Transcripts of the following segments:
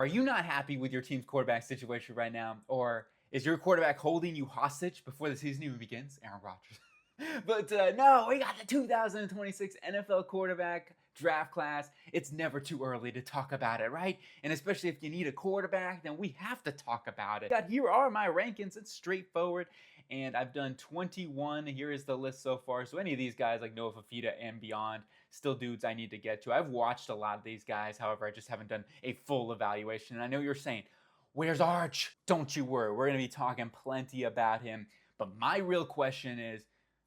Are you not happy with your team's quarterback situation right now? Or is your quarterback holding you hostage before the season even begins? Aaron Rodgers. But no, we got the 2026 NFL quarterback draft class. It's never too early to talk about it, right? And especially if you need a quarterback, then we have to talk about it. Here are my rankings. It's straightforward. And I've done 21. Here is the list so far. So any of these guys like Noah Fafita and beyond, still dudes I need to get to. I've watched a lot of these guys. However, I just haven't done a full evaluation. And I know you're saying, where's Arch? Don't you worry. We're going to be talking plenty about him. But my real question is,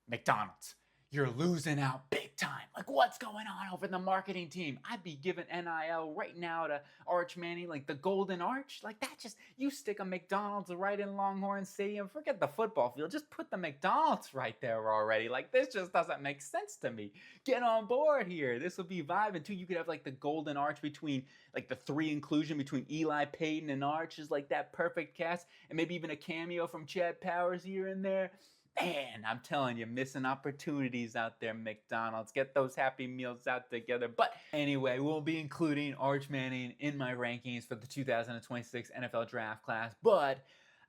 McDonald's, you're losing out big time. Like, what's going on over the marketing team? I'd be giving NIL right now to Arch Manning, like the Golden Arch. Like, that just, you stick a McDonald's right in Longhorn Stadium, forget the football field, just put the McDonald's right there already. Like, this just doesn't make sense to me. Get on board here. This will be vibing too. You could have like the Golden Arch between, like the three inclusion between Eli, Peyton, and Arch is like that perfect cast. And maybe even a cameo from Chad Powers here and there. Man, I'm telling you, missing opportunities out there, McDonald's. Get those Happy Meals out together. But anyway, we'll be including Arch Manning in my rankings for the 2026 NFL draft class. But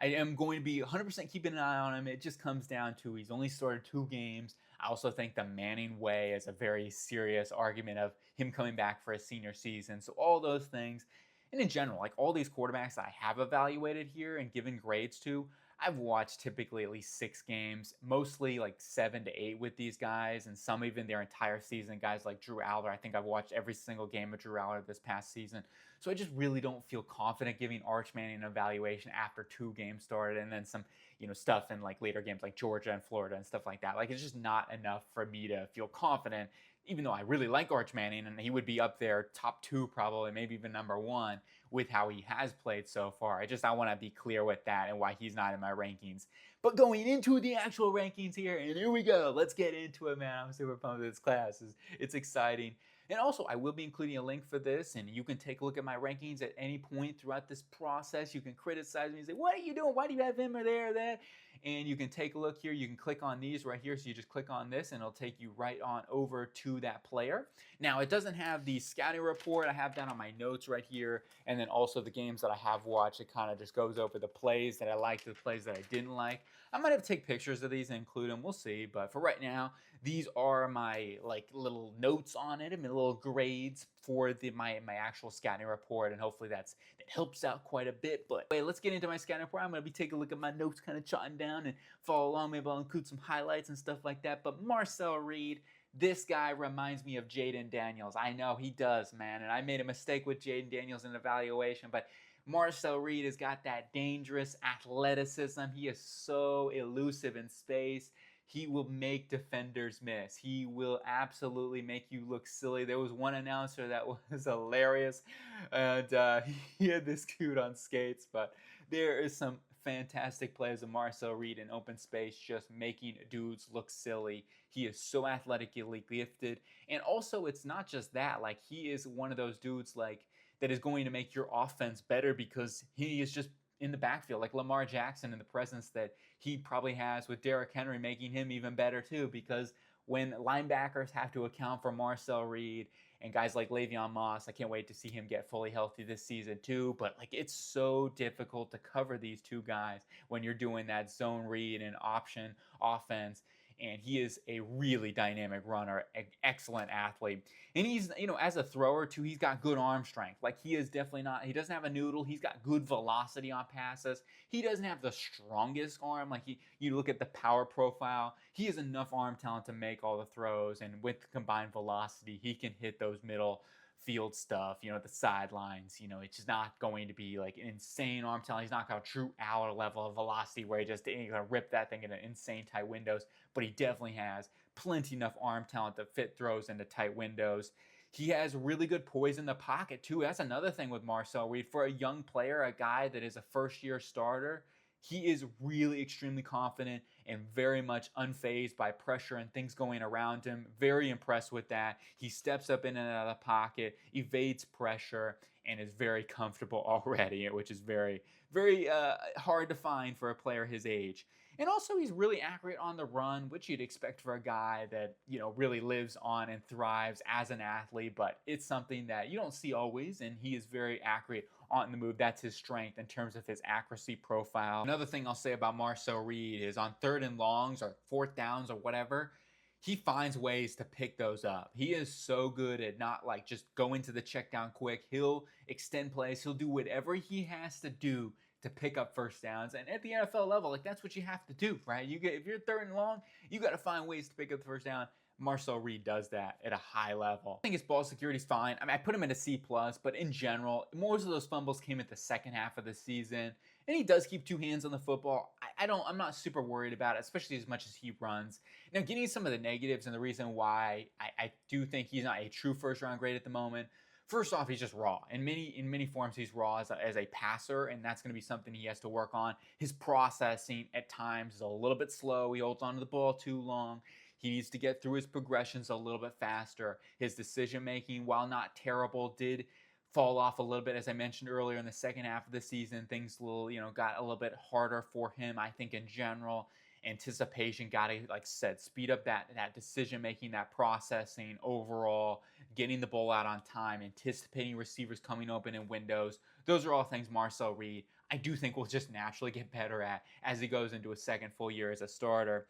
I am going to be 100% keeping an eye on him. It just comes down to he's only started 2 games. I also think the Manning way is a very serious argument of him coming back for his senior season. So all those things. And in general, like all these quarterbacks I have evaluated here and given grades to, I've watched typically at least 6 games, mostly like 7 to 8 with these guys, and some even their entire season. Guys like Drew Allar, I think I've watched every single game of Drew Allar this past season. So I just really don't feel confident giving Arch Manning an evaluation after 2 games started, and then some, stuff in like later games like Georgia and Florida and stuff like that. Like, it's just not enough for me to feel confident, even though I really like Arch Manning and he would be up there top 2 probably, maybe even number 1 with how he has played so far. I want to be clear with that and why he's not in my rankings. But going into the actual rankings here, and here we go. Let's get into it, man. I'm super pumped with this class. It's exciting. And also, I will be including a link for this, and you can take a look at my rankings at any point throughout this process. You can criticize me and say, what are you doing? Why do you have him or there or that? And you can take a look here. You can click on these right here. So you just click on this, and it'll take you right on over to that player. Now, it doesn't have the scouting report. I have that on my notes right here. And then also the games that I have watched. It kind of just goes over the plays that I liked, the plays that I didn't like. I might have to take pictures of these and include them. We'll see. But for right now, these are my like little notes on it, and little grades for my actual scouting report, and hopefully that helps out quite a bit. But wait, let's get into my scouting report. I'm going to be taking a look at my notes, kind of jotting down and follow along. Maybe I'll include some highlights and stuff like that. But Marcel Reed, this guy reminds me of Jaden Daniels. I know he does, man, and I made a mistake with Jaden Daniels in evaluation, but Marcel Reed has got that dangerous athleticism. He is so elusive in space. He will make defenders miss. He will absolutely make you look silly. There was one announcer that was hilarious, and he had this dude on skates, but there is some fantastic plays of Marcel Reed in open space, just making dudes look silly. He is so athletically gifted, and also it's not just that. Like, he is one of those dudes like that is going to make your offense better because he is just in the backfield, like Lamar Jackson, in the presence that he probably has with Derrick Henry, making him even better too, because when linebackers have to account for Marcel Reed and guys like Le'Veon Moss, I can't wait to see him get fully healthy this season too, but like, it's so difficult to cover these two guys when you're doing that zone read and option offense. And he is a really dynamic runner, excellent athlete. And he's, as a thrower too, he's got good arm strength. Like, he is definitely not, he doesn't have a noodle. He's got good velocity on passes. He doesn't have the strongest arm. Like, you look at the power profile, he has enough arm talent to make all the throws. And with the combined velocity, he can hit those middle field stuff, the sidelines. It's just not going to be like an insane arm talent. He's not got a true Allar level of velocity where he's going to rip that thing into insane tight windows, but he definitely has plenty enough arm talent to fit throws into tight windows. He has really good poise in the pocket too. That's another thing with Marcel Reed. For a young player, a guy that is a first-year starter, he is really extremely confident and very much unfazed by pressure and things going around him. Very impressed with that. He steps up in and out of the pocket, evades pressure, and is very comfortable already, which is very, very hard to find for a player his age. And also, he's really accurate on the run, which you'd expect for a guy that, really lives on and thrives as an athlete, but it's something that you don't see always, and he is very accurate on the move. That's his strength in terms of his accuracy profile. Another thing I'll say about Marcel Reed is on 3rd and longs or 4th downs or whatever, he finds ways to pick those up. He is so good at not like just going to the check down quick. He'll extend plays. He'll do whatever he has to do to pick up first downs. And at the NFL level, like that's what you have to do, right? If you're 3rd and long, you got to find ways to pick up the first down. Marcel Reed does that at a high level. I think his ball security is fine. I mean, I put him at a C+, but in general, most of those fumbles came at the second half of the season. And he does keep 2 hands on the football. I'm not super worried about it, especially as much as he runs. Now, getting some of the negatives and the reason why I do think he's not a true first-round grade at the moment. First off, he's just raw. In many forms, he's raw as a passer, and that's going to be something he has to work on. His processing at times is a little bit slow. He holds onto the ball too long. He needs to get through his progressions a little bit faster. His decision-making, while not terrible, did fall off a little bit, as I mentioned earlier, in the second half of the season. Things got a little bit harder for him, I think, in general. Anticipation got to, like I said, speed up that decision-making, that processing overall, getting the ball out on time, anticipating receivers coming open in windows. Those are all things Marcel Reed, I do think, will just naturally get better at as he goes into a second full year as a starter.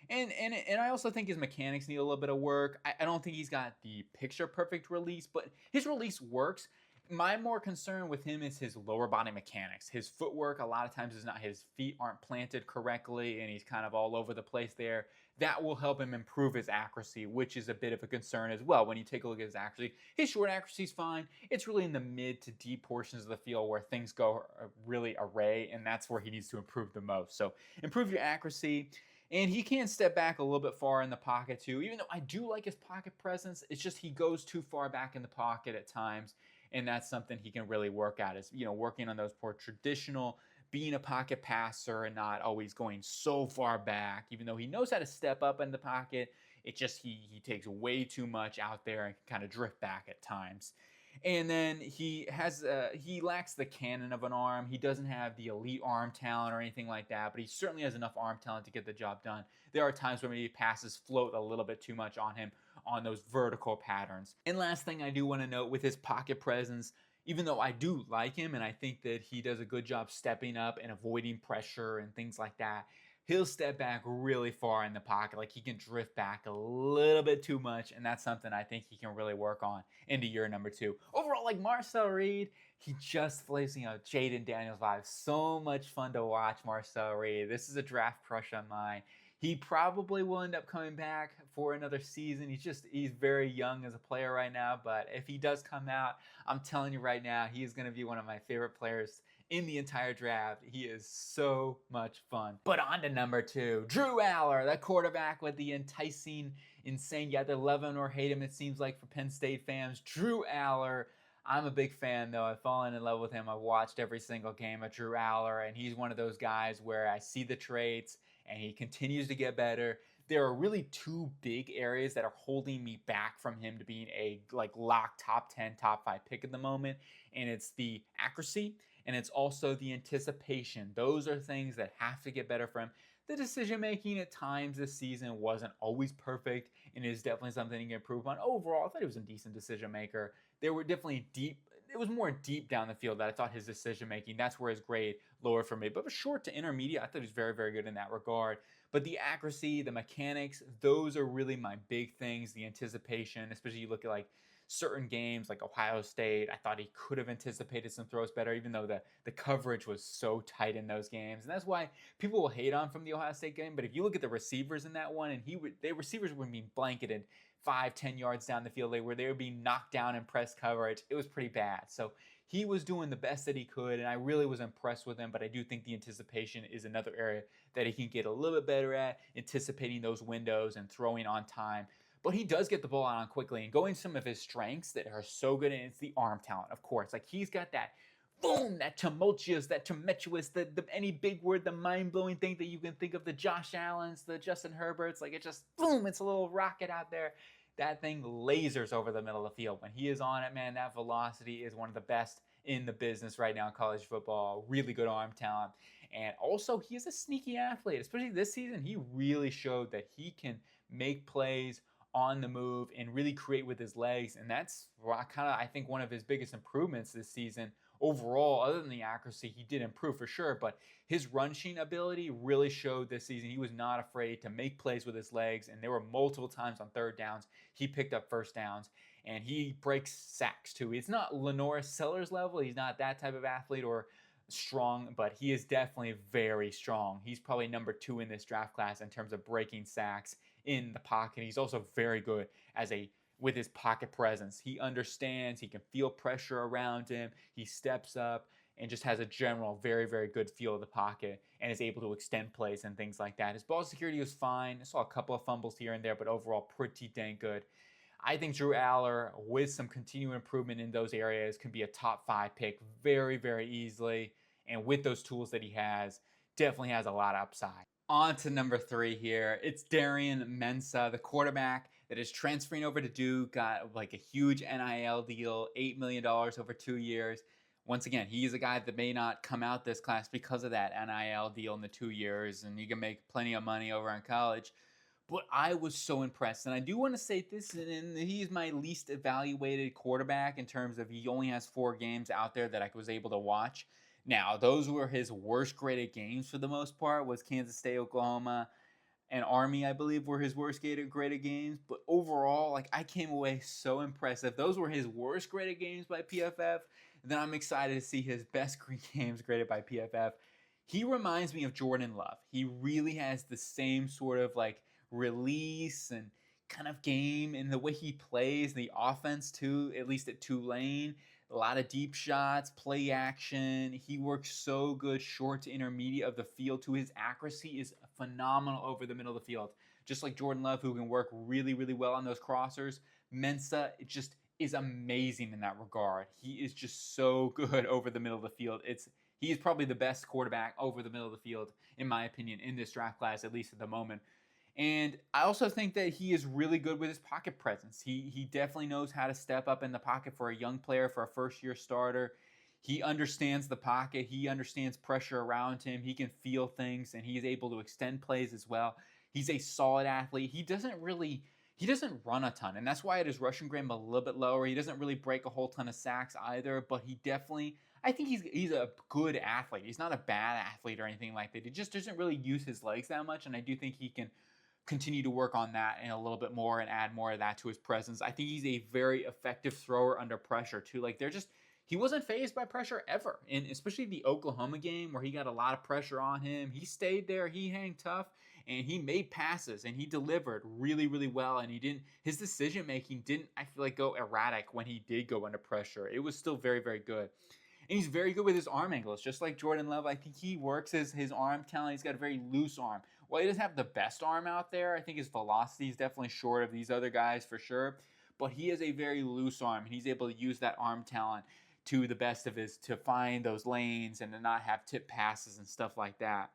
And I also think his mechanics need a little bit of work. I don't think he's got the picture-perfect release, but his release works. My more concern with him is his lower body mechanics. His footwork a lot of times is not, his feet aren't planted correctly and he's kind of all over the place there. That will help him improve his accuracy, which is a bit of a concern as well. When you take a look at his accuracy, his short accuracy is fine. It's really in the mid to deep portions of the field where things go really array, and that's where he needs to improve the most. So improve your accuracy. And he can step back a little bit far in the pocket too. Even though I do like his pocket presence, it's just he goes too far back in the pocket at times. And that's something he can really work at, is, working on those more traditional, being a pocket passer and not always going so far back. Even though he knows how to step up in the pocket, it just he takes way too much out there and can kind of drift back at times. And then he lacks the cannon of an arm. He doesn't have the elite arm talent or anything like that, but he certainly has enough arm talent to get the job done. There are times where maybe passes float a little bit too much on him on those vertical patterns. And last thing I do want to note with his pocket presence, even though I do like him and I think that he does a good job stepping up and avoiding pressure and things like that, he'll step back really far in the pocket. Like, he can drift back a little bit too much, and that's something I think he can really work on into year number 2. Overall, like Marcel Reed, he just plays, Jaden Daniels vibes. So much fun to watch Marcel Reed. This is a draft crush on mine. He probably will end up coming back for another season. He's very young as a player right now, but if he does come out, I'm telling you right now, he is going to be one of my favorite players in the entire draft. He is so much fun. But on to number 2, Drew Allar, that quarterback with the enticing, insane, you either love him or hate him, it seems like, for Penn State fans. Drew Allar, I'm a big fan, though. I've fallen in love with him. I've watched every single game of Drew Allar, and he's one of those guys where I see the traits, and he continues to get better. There are really 2 big areas that are holding me back from him to being a lock top 10, top 5 pick at the moment, and it's the accuracy, and it's also the anticipation. Those are things that have to get better for him. The decision-making at times this season wasn't always perfect, and is definitely something he can improve on. Overall, I thought he was a decent decision-maker. There were definitely it was more deep down the field that I thought his decision-making, that's where his grade lowered for me. But short to intermediate, I thought he was very, very good in that regard. But the accuracy, the mechanics, those are really my big things. The anticipation, especially you look at certain games like Ohio State, I thought he could have anticipated some throws better, even though the coverage was so tight in those games. And that's why people will hate on from the Ohio State game. But if you look at the receivers in that one, and receivers were being blanketed 5-10 yards down the field. They were being knocked down in press coverage. It was pretty bad. So he was doing the best that he could, and I really was impressed with him. But I do think the anticipation is another area that he can get a little bit better at, anticipating those windows and throwing on time. But he does get the ball out on quickly, and going some of his strengths that are so good, and it's the arm talent, of course. He's got that boom, that tumultuous, any big word, the mind-blowing thing that you can think of, the Josh Allens, the Justin Herberts, it just, boom, it's a little rocket out there. That thing lasers over the middle of the field. When he is on it, man, that velocity is one of the best in the business right now in college football. Really good arm talent. And also, he is a sneaky athlete. Especially this season, he really showed that he can make plays on the move and really create with his legs. And that's kind of, I think, one of his biggest improvements this season overall, other than the accuracy, he did improve for sure, but his rushing ability really showed this season. He was not afraid to make plays with his legs, and there were multiple times on third downs he picked up first downs, and he breaks sacks too. It's not LaNorris Sellers level. He's not that type of athlete or strong, but he is definitely very strong. He's probably number 2 in this draft class in terms of breaking sacks in the pocket. He's also very good with his pocket presence. He understands, he can feel pressure around him, he steps up and just has a general very, very good feel of the pocket and is able to extend plays and things like that. His ball security was fine. I saw a couple of fumbles here and there, but overall pretty dang good. I think Drew Allar, with some continued improvement in those areas, can be a top 5 pick very, very easily. And with those tools that he has, definitely has a lot of upside. On to number 3 here. It's Darian Mensah, the quarterback that is transferring over to Duke, got like a huge NIL deal, $8 million over 2 years. Once again, he's a guy that may not come out this class because of that NIL deal in the 2 years, and he can make plenty of money over in college. But I was so impressed, and I do want to say this, and he's my least evaluated quarterback in terms of he only has 4 games out there that I was able to watch. Now, those were his worst graded games for the most part, was Kansas State, Oklahoma, and Army, I believe, were his worst graded games. But overall, like, I came away so impressed. If those were his worst graded games by PFF, then I'm excited to see his best games graded by PFF. He reminds me of Jordan Love. He really has the same sort of like release and kind of game in the way he plays, the offense too, at least at Tulane. A lot of deep shots, play action. He works so good short to intermediate of the field too. His accuracy is phenomenal over the middle of the field. Just like Jordan Love, who can work really, really well on those crossers, Mensah just is amazing in that regard. He is just so good over the middle of the field. He is probably the best quarterback over the middle of the field, in my opinion, in this draft class, at least at the moment. And I also think that he is really good with his pocket presence. He definitely knows how to step up in the pocket for a young player, for a first-year starter. He understands the pocket. He understands pressure around him. He can feel things, and he is able to extend plays as well. He's a solid athlete. He doesn't run a ton, and that's why it is rushing grade a little bit lower. He doesn't really break a whole ton of sacks either, but he definitely, I think he's a good athlete. He's not a bad athlete or anything like that. He just doesn't really use his legs that much, and I do think he can continue to work on that and a little bit more and add more of that to his presence. I think he's a very effective thrower under pressure too. Like he wasn't fazed by pressure ever. And especially the Oklahoma game where he got a lot of pressure on him. He stayed there, he hung tough, and he made passes and he delivered really, really well. And his decision making didn't, I feel like, go erratic when he did go under pressure. It was still very, very good. And he's very good with his arm angles, just like Jordan Love. I think he works his arm talent. He's got a very loose arm. While he doesn't have the best arm out there, I think his velocity is definitely short of these other guys for sure. But he has a very loose arm, and he's able to use that arm talent to the best of his to find those lanes and to not have tip passes and stuff like that.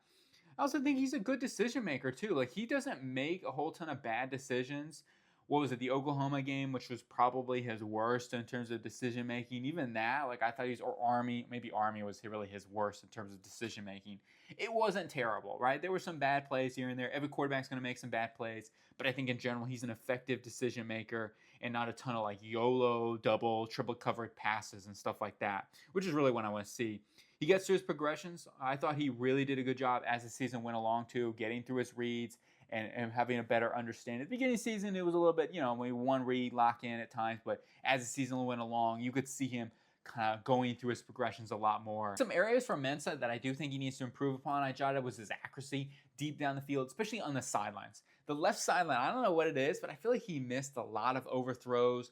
I also think he's a good decision maker too. Like, he doesn't make a whole ton of bad decisions. What was it, the Oklahoma game, which was probably his worst in terms of decision making. Even that, like, I thought or Army, maybe Army was really his worst in terms of decision making. It wasn't terrible, right? There were some bad plays here and there. Every quarterback's going to make some bad plays, but I think in general he's an effective decision maker and not a ton of like YOLO, double, triple covered passes and stuff like that, which is really what I want to see. He gets through his progressions. I thought he really did a good job as the season went along too, getting through his reads and having a better understanding. At the beginning of the season, it was a little bit, maybe one read, lock in at times, but as the season went along, you could see him kind of going through his progressions a lot more. Some areas for Mensah that I do think he needs to improve upon, I jotted, was his accuracy deep down the field, especially on the sidelines. The left sideline, I don't know what it is, but I feel like he missed a lot of overthrows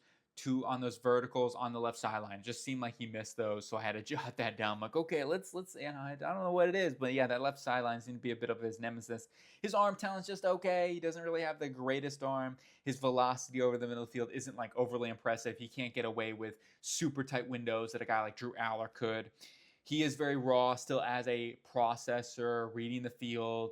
on those verticals on the left sideline. It just seemed like he missed those, so I had to jot that down. I'm like, okay, let's I don't know what it is, but yeah, that left sideline seemed to be a bit of his nemesis. His arm talent's just okay. He doesn't really have the greatest arm. His velocity over the middle of the field isn't like overly impressive. He can't get away with super tight windows that a guy like Drew Allar could. He is very raw still as a processor, reading the field.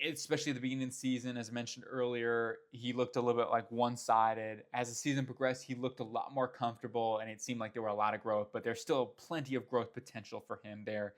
Especially at the beginning of the season, as I mentioned earlier, he looked a little bit like one-sided. As the season progressed, he looked a lot more comfortable, and it seemed like there were a lot of growth, but there's still plenty of growth potential for him there.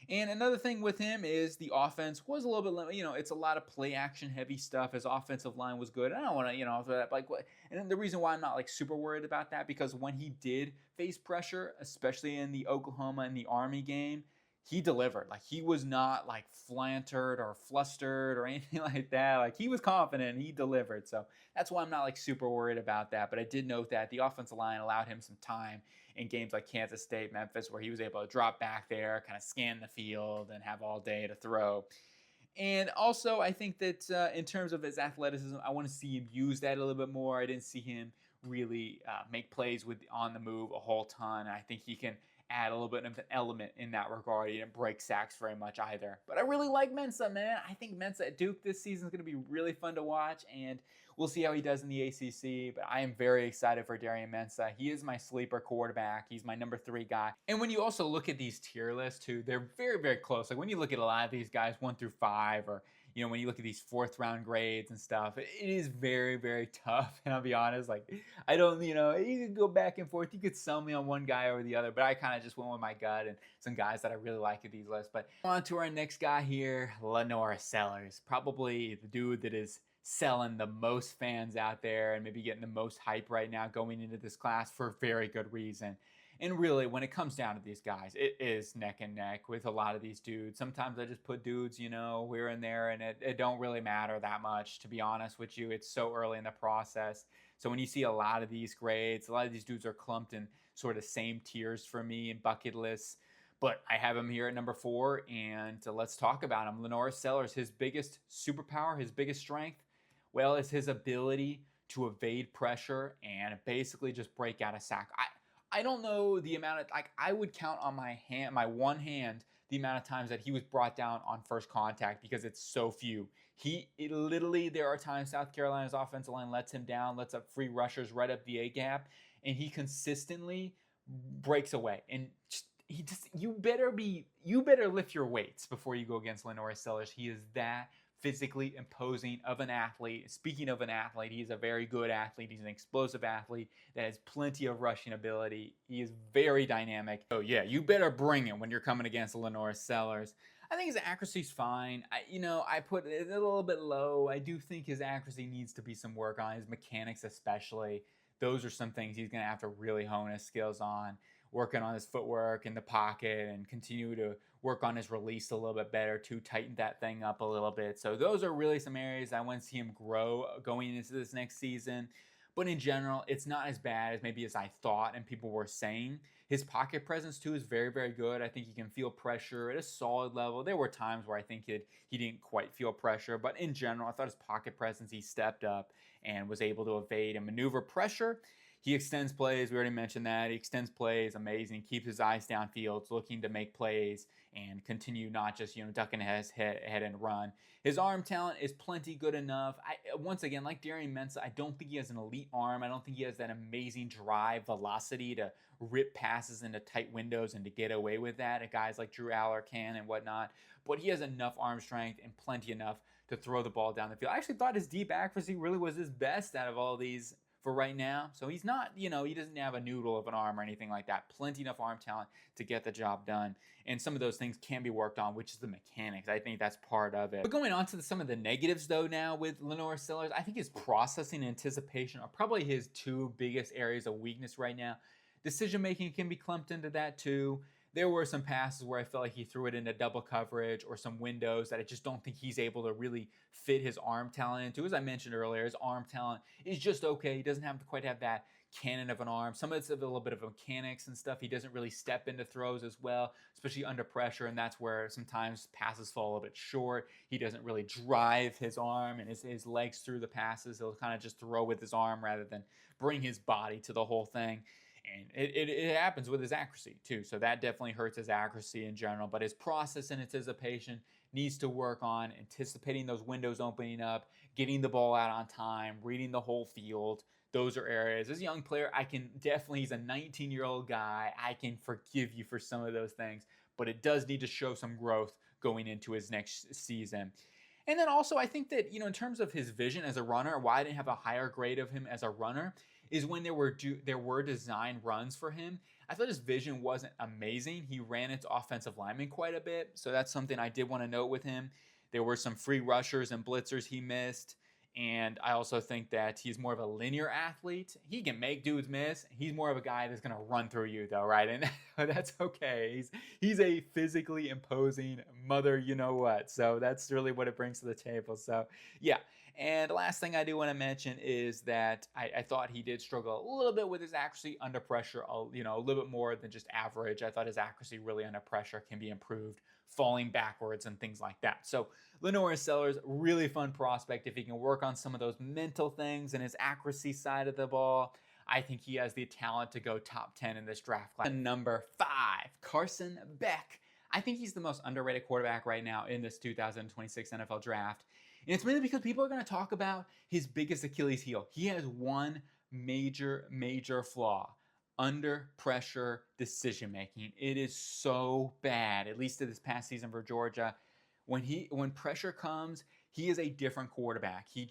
And another thing with him is the offense was a little bit, it's a lot of play action heavy stuff. His offensive line was good. I don't want to, throw that like what. And the reason why I'm not like super worried about that, because when he did face pressure, especially in the Oklahoma and the Army game, he delivered. Like, he was not like flantered or flustered or anything like that. Like, he was confident and he delivered. So that's why I'm not like super worried about that. But I did note that the offensive line allowed him some time in games like Kansas State, Memphis, where he was able to drop back there, kind of scan the field and have all day to throw. And also, I think that in terms of his athleticism, I want to see him use that a little bit more. I didn't see him really make plays with on the move a whole ton. I think he can add a little bit of an element in that regard. He didn't break sacks very much either. But I really like Mensah, man. I think Mensah at Duke this season is going to be really fun to watch, and we'll see how he does in the ACC. But I am very excited for Darian Mensah. He is my sleeper quarterback. He's my number 3 guy. And when you also look at these tier lists too, they're very, very close. Like, when you look at a lot of these guys 1 through 5, or when you look at these 4th round grades and stuff, it is very, very tough. And I'll be honest, like, I don't, you could go back and forth. You could sell me on one guy over the other, but I kind of just went with my gut and some guys that I really like at these lists. But on to our next guy here, LaNorris Sellers. Probably the dude that is selling the most fans out there and maybe getting the most hype right now going into this class for very good reason. And really, when it comes down to these guys, it is neck and neck with a lot of these dudes. Sometimes I just put dudes, here and there, and it don't really matter that much, to be honest with you. It's so early in the process. So when you see a lot of these grades, a lot of these dudes are clumped in sort of same tiers for me in bucket lists. But I have him here at number 4, and let's talk about him. LaNorris Sellers, his biggest superpower, his biggest strength, well, is his ability to evade pressure and basically just break out a sack. I don't know the amount of, I would count on my one hand, the amount of times that he was brought down on first contact, because it's so few. Literally, there are times South Carolina's offensive line lets him down, lets up free rushers right up the A gap, and he consistently breaks away. And you better lift your weights before you go against LaNorris Sellers. He is that physically imposing of an athlete. Speaking of an athlete, he's a very good athlete. He's an explosive athlete that has plenty of rushing ability. He is very dynamic. So yeah, you better bring it when you're coming against LaNorris Sellers. I think his accuracy's fine. I put it a little bit low. I do think his accuracy needs to be some work on, his mechanics especially. Those are some things he's going to have to really hone his skills on, working on his footwork in the pocket and continue to work on his release a little bit better to tighten that thing up a little bit. So those are really some areas I want to see him grow going into this next season. But in general, it's not as bad as maybe as I thought and people were saying. His pocket presence too is very, very good. I think he can feel pressure at a solid level. There were times where I think he didn't quite feel pressure, but in general, I thought his pocket presence, he stepped up and was able to evade and maneuver pressure. He extends plays. We already mentioned that. He extends plays. Amazing. Keeps his eyes downfield, looking to make plays and continue not just, ducking his head and run. His arm talent is plenty good enough. Once again, like Darian Mensah, I don't think he has an elite arm. I don't think he has that amazing drive velocity to rip passes into tight windows and to get away with that. Guys like Drew Allar can and whatnot. But he has enough arm strength and plenty enough to throw the ball down the field. I actually thought his deep accuracy really was his best out of all these for right now. So he's not, he doesn't have a noodle of an arm or anything like that. Plenty enough arm talent to get the job done. And some of those things can be worked on, which is the mechanics. I think that's part of it. But going on to some of the negatives though now with LaNorris Sellers, I think his processing and anticipation are probably his 2 biggest areas of weakness right now. Decision making can be clumped into that too. There were some passes where I felt like he threw it into double coverage or some windows that I just don't think he's able to really fit his arm talent into. As I mentioned earlier, his arm talent is just okay. He doesn't have to quite have that cannon of an arm. Some of it's a little bit of mechanics and stuff. He doesn't really step into throws as well, especially under pressure, and that's where sometimes passes fall a little bit short. He doesn't really drive his arm and his legs through the passes. He'll kind of just throw with his arm rather than bring his body to the whole thing. And it happens with his accuracy too. So that definitely hurts his accuracy in general. But his process and anticipation needs to work on anticipating those windows opening up, getting the ball out on time, reading the whole field. Those are areas. As a young player, he's a 19-year-old guy. I can forgive you for some of those things. But it does need to show some growth going into his next season. And then also, I think that, in terms of his vision as a runner, why I didn't have a higher grade of him as a runner is when there were design runs for him. I thought his vision wasn't amazing. He ran into offensive linemen quite a bit, so that's something I did want to note with him. There were some free rushers and blitzers he missed. And I also think that he's more of a linear athlete. He can make dudes miss. He's more of a guy that's going to run through you, though, right? And that's okay. He's a physically imposing mother, you know what. So that's really what it brings to the table. So, yeah. And the last thing I do want to mention is that I thought he did struggle a little bit with his accuracy under pressure, a little bit more than just average. I thought his accuracy really under pressure can be improved, falling backwards and things like that. So LaNorris Sellers, really fun prospect. If he can work on some of those mental things and his accuracy side of the ball, I think he has the talent to go top 10 in this draft class. And number 5, Carson Beck. I think he's the most underrated quarterback right now in this 2026 NFL draft. And it's mainly because people are going to talk about his biggest Achilles heel. He has one major flaw: under pressure decision making. It is so bad, at least this past season for Georgia. When pressure comes, he is a different quarterback. He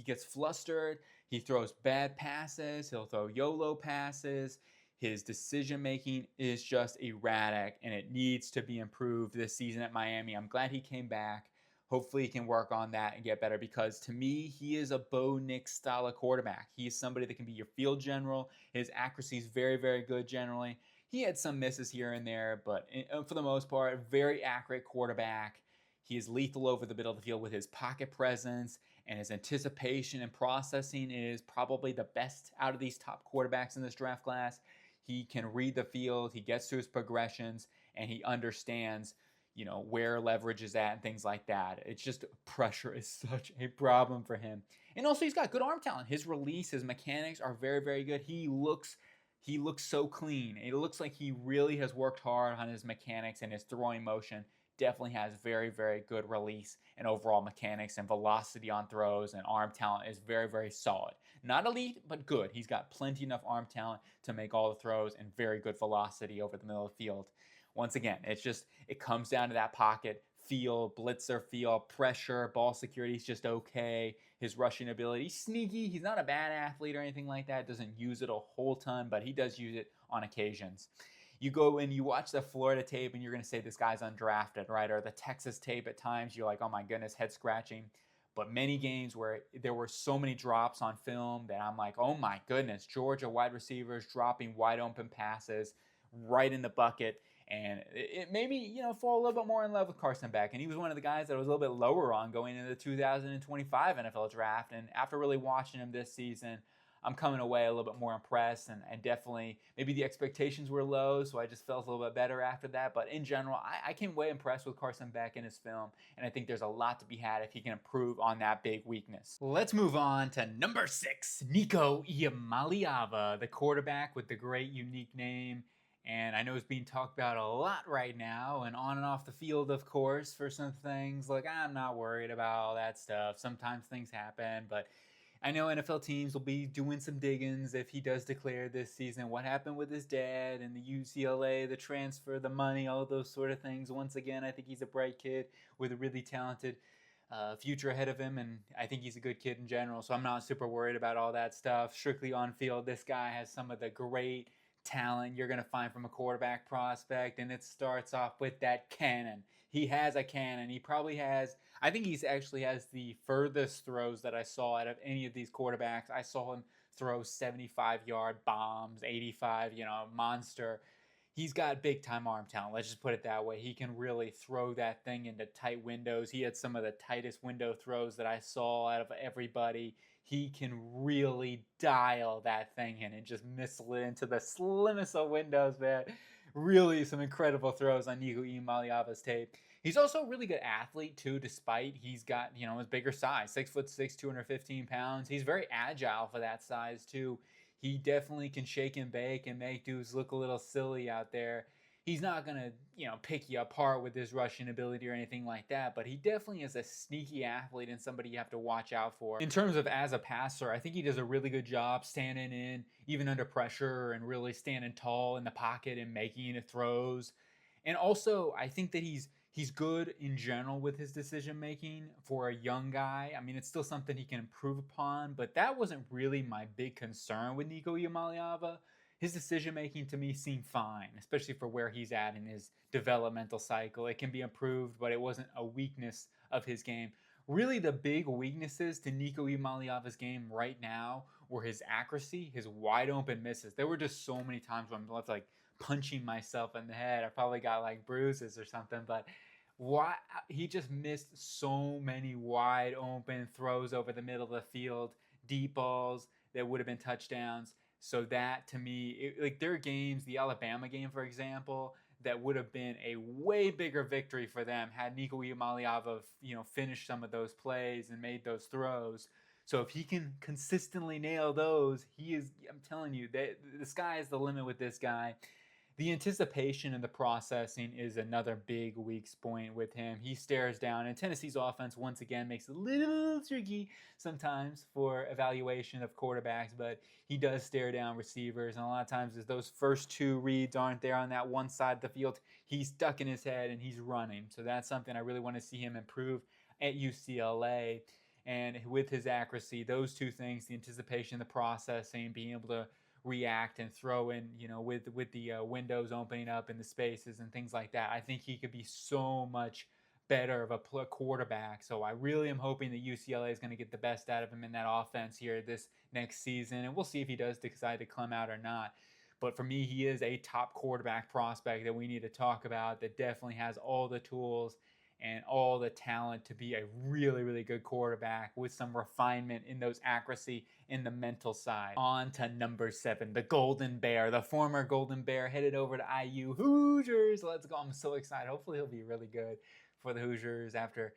gets flustered. He throws bad passes. He'll throw YOLO passes. His decision making is just erratic, and it needs to be improved this season at Miami. I'm glad he came back. Hopefully he can work on that and get better, because to me, he is a Bo Nix style of quarterback. He is somebody that can be your field general. His accuracy is very good generally. He had some misses here and there, but for the most part, very accurate quarterback. He is lethal over the middle of the field with his pocket presence, and his anticipation and processing is probably the best out of these top quarterbacks in this draft class. He can read the field, he gets to his progressions, and he understands where leverage is at and things like that. It's just pressure is such a problem for him. And also he's got good arm talent. His release, his mechanics are very good. He looks so clean. It looks like he really has worked hard on his mechanics, and his throwing motion definitely has very good release and overall mechanics, and velocity on throws and arm talent is very solid. Not elite, but good. He's got plenty enough arm talent to make all the throws and very good velocity over the middle of the field. Once again, it comes down to that pocket feel, blitzer feel, pressure, ball security is just okay. His rushing ability, he's sneaky. He's not a bad athlete or anything like that. Doesn't use it a whole ton, but he does use it on occasions. You go and you watch the Florida tape and you're going to say this guy's undrafted, right? Or the Texas tape at times, you're like, oh my goodness, head scratching. But many games where there were so many drops on film that I'm like, oh my goodness, Georgia wide receivers dropping wide open passes right in the bucket. And it made me, fall a little bit more in love with Carson Beck. And he was one of the guys that I was a little bit lower on going into the 2025 NFL draft. And after really watching him this season, I'm coming away a little bit more impressed. And definitely, maybe the expectations were low, so I just felt a little bit better after that. But in general, I came away impressed with Carson Beck in his film. And I think there's a lot to be had if he can improve on that big weakness. Let's move on to number 6, Nico Iamaleava, the quarterback with the great unique name. And I know it's being talked about a lot right now, and on and off the field, of course, for some things. Like, I'm not worried about all that stuff. Sometimes things happen, but I know NFL teams will be doing some diggings if he does declare this season. What happened with his dad and the UCLA, the transfer, the money, all those sort of things. Once again, I think he's a bright kid with a really talented future ahead of him, and I think he's a good kid in general, so I'm not super worried about all that stuff. Strictly on field, this guy has some of the great talent you're going to find from a quarterback prospect, and it starts off with that cannon. He has a cannon. I think he's actually has the furthest throws that I saw out of any of these quarterbacks. I saw him throw 75-yard bombs, 85, monster. He's got big time arm talent. Let's just put it that way. He can really throw that thing into tight windows. He had some of the tightest window throws that I saw out of everybody. He can really dial that thing in and just missile it into the slimmest of windows, man. Really some incredible throws on Nico Iamaleava's tape. He's also a really good athlete, too, despite he's got, his bigger size. 6'6", 215 pounds. He's very agile for that size, too. He definitely can shake and bake and make dudes look a little silly out there. He's not going to, pick you apart with his rushing ability or anything like that, but he definitely is a sneaky athlete and somebody you have to watch out for. In terms of as a passer, I think he does a really good job standing in, even under pressure, and really standing tall in the pocket and making throws. And also, I think that he's good in general with his decision making for a young guy. I mean, it's still something he can improve upon, but that wasn't really my big concern with Nico Iamaleava. His decision making to me seemed fine, especially for where he's at in his developmental cycle. It can be improved, but it wasn't a weakness of his game. Really, the big weaknesses to Nico Iamaleava's game right now were his accuracy, his wide open misses. There were just so many times where I'm left like punching myself in the head. I probably got like bruises or something, but why he just missed so many wide open throws over the middle of the field, deep balls that would have been touchdowns. So that to me, like there are games, the Alabama game, for example, that would have been a way bigger victory for them had Nico Iamaleava, finished some of those plays and made those throws. So if he can consistently nail those, he is. I'm telling you, the sky is the limit with this guy. The anticipation and the processing is another big weak point with him. He stares down, and Tennessee's offense once again makes it a little tricky sometimes for evaluation of quarterbacks, but he does stare down receivers, and a lot of times as those first two reads aren't there on that one side of the field, he's stuck in his head and he's running. So that's something I really want to see him improve at UCLA. And with his accuracy, those two things, the anticipation, the processing, being able to react and throw in, with the windows opening up and the spaces and things like that. I think he could be so much better of a quarterback. So I really am hoping that UCLA is going to get the best out of him in that offense here this next season. And we'll see if he does decide to come out or not. But for me, he is a top quarterback prospect that we need to talk about, that definitely has all the tools and all the talent to be a really, really good quarterback with some refinement in those accuracy in the mental side. On to number 7, the Golden Bear, the former Golden Bear headed over to IU Hoosiers. Let's go. I'm so excited. Hopefully he'll be really good for the Hoosiers after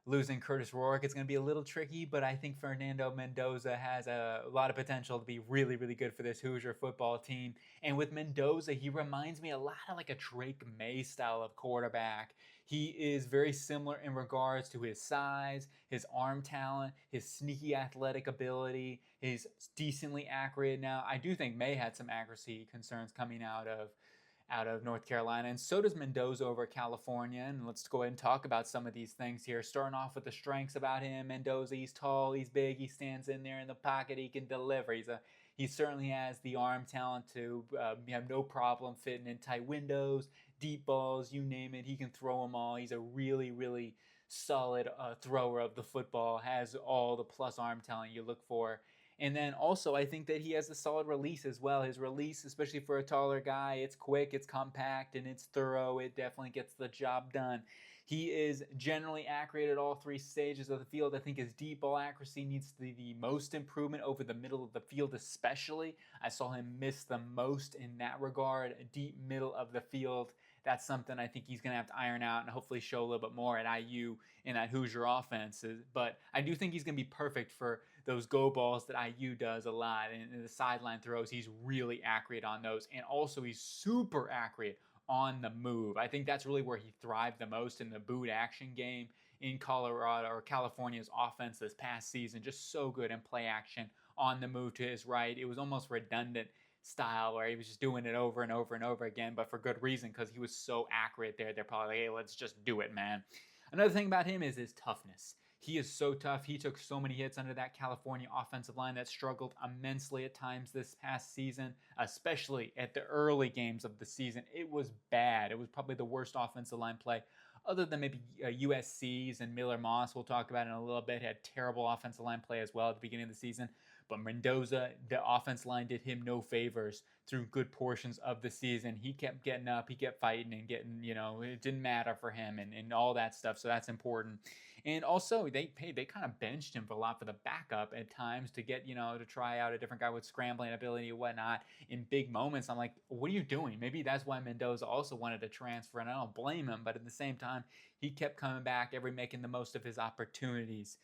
losing Curtis Rourke. It's going to be a little tricky, but I think Fernando Mendoza has a lot of potential to be really, really good for this Hoosier football team. And with Mendoza, he reminds me a lot of like a Drake May style of quarterback. He is very similar in regards to his size, his arm talent, his sneaky athletic ability. He's decently accurate. Now, I do think May had some accuracy concerns coming out of North Carolina, and so does Mendoza over California. And let's go ahead and talk about some of these things here. Starting off with the strengths about him. Mendoza, he's tall, he's big, he stands in there in the pocket, he can deliver. He certainly has the arm talent to have no problem fitting in tight windows, deep balls, you name it. He can throw them all. He's a really, really solid thrower of the football, has all the plus arm talent you look for. And then also, I think that he has a solid release as well. His release, especially for a taller guy, it's quick, it's compact, and it's thorough. It definitely gets the job done. He is generally accurate at all 3 stages of the field. I think his deep ball accuracy needs to be the most improvement over the middle of the field especially. I saw him miss the most in that regard, deep middle of the field. That's something I think he's going to have to iron out and hopefully show a little bit more at IU in that Hoosier offense. But I do think he's going to be perfect for those go balls that IU does a lot. And the sideline throws, he's really accurate on those. And also he's super accurate on the move. I think that's really where he thrived the most in the boot action game in Colorado or California's offense this past season. Just so good in play action on the move to his right. It was almost redundant style where he was just doing it over and over and over again, but for good reason, because he was so accurate there. They're probably like, hey, let's just do it, man. Another thing about him is his toughness. He is so tough. He took so many hits under that California offensive line that struggled immensely at times this past season, especially at the early games of the season. It was bad. It was probably the worst offensive line play, other than maybe USC's and Miller Moss, we'll talk about in a little bit, had terrible offensive line play as well at the beginning of the season. But Mendoza, the offense line did him no favors through good portions of the season. He kept getting up, he kept fighting and getting, it didn't matter for him and all that stuff. So that's important. And also, they kind of benched him for a lot for the backup at times to get, to try out a different guy with scrambling ability and whatnot in big moments. I'm like, what are you doing? Maybe that's why Mendoza also wanted to transfer, and I don't blame him. But at the same time, he kept coming back, making the most of his opportunities.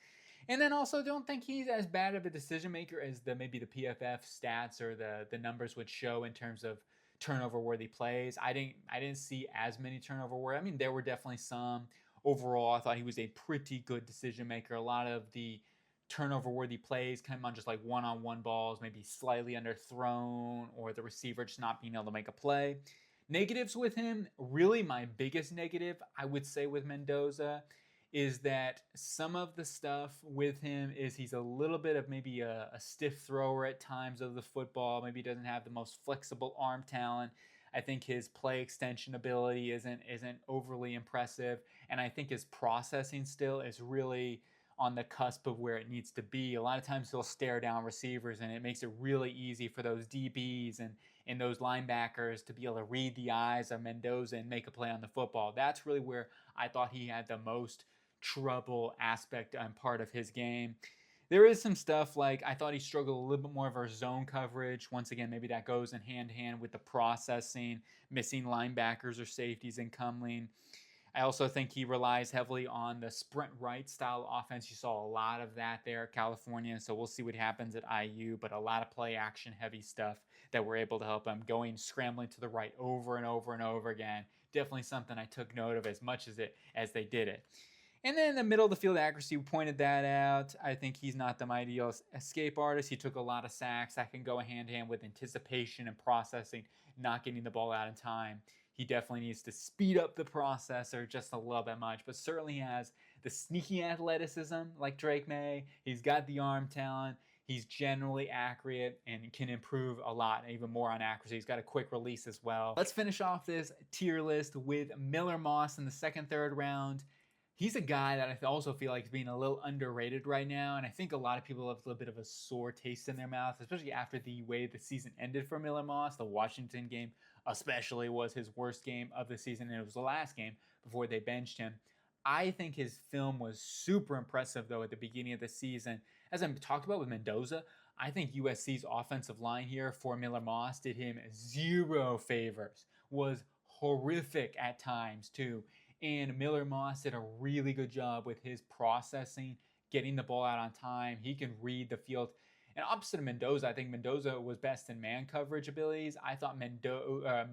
And then also, don't think he's as bad of a decision maker as maybe the PFF stats or the numbers would show in terms of turnover worthy plays. I didn't see as many turnover worthy. I mean, there were definitely some. Overall, I thought he was a pretty good decision maker. A lot of the turnover worthy plays came on just like one-on-one balls, maybe slightly underthrown, or the receiver just not being able to make a play. Negatives with him, really my biggest negative, I would say with Mendoza, is that some of the stuff with him is he's a little bit of maybe a stiff thrower at times of the football. Maybe he doesn't have the most flexible arm talent. I think his play extension ability isn't overly impressive, and I think his processing still is really on the cusp of where it needs to be. A lot of times he'll stare down receivers, and it makes it really easy for those DBs and those linebackers to be able to read the eyes of Mendoza and make a play on the football. That's really where I thought he had the most trouble aspect and part of his game. There is some stuff like I thought he struggled a little bit more of our zone coverage. Once again, maybe that goes in hand in hand with the processing, missing linebackers or safeties incoming. I also think he relies heavily on the sprint right style offense. You saw a lot of that there at California, so we'll see what happens at IU, but a lot of play action heavy stuff that were able to help him going scrambling to the right over and over and over again. Definitely something I took note of as much as they did it. And then in the middle of the field accuracy, we pointed that out. I think he's not the ideal escape artist. He took a lot of sacks. That can go hand in hand with anticipation and processing, not getting the ball out in time. He definitely needs to speed up the processor just a little bit much, but certainly has the sneaky athleticism like Drake May. He's got the arm talent. He's generally accurate and can improve a lot, even more on accuracy. He's got a quick release as well. Let's finish off this tier list with Miller Moss in the second, third round. He's a guy that I also feel like is being a little underrated right now, and I think a lot of people have a little bit of a sore taste in their mouth, especially after the way the season ended for Miller Moss. The Washington game especially was his worst game of the season, and it was the last game before they benched him. I think his film was super impressive, though, at the beginning of the season. As I talked about with Mendoza, I think USC's offensive line here for Miller Moss did him zero favors, was horrific at times, too. And Miller Moss did a really good job with his processing, getting the ball out on time. He can read the field. And opposite of Mendoza, I think Mendoza was best in man coverage abilities. I thought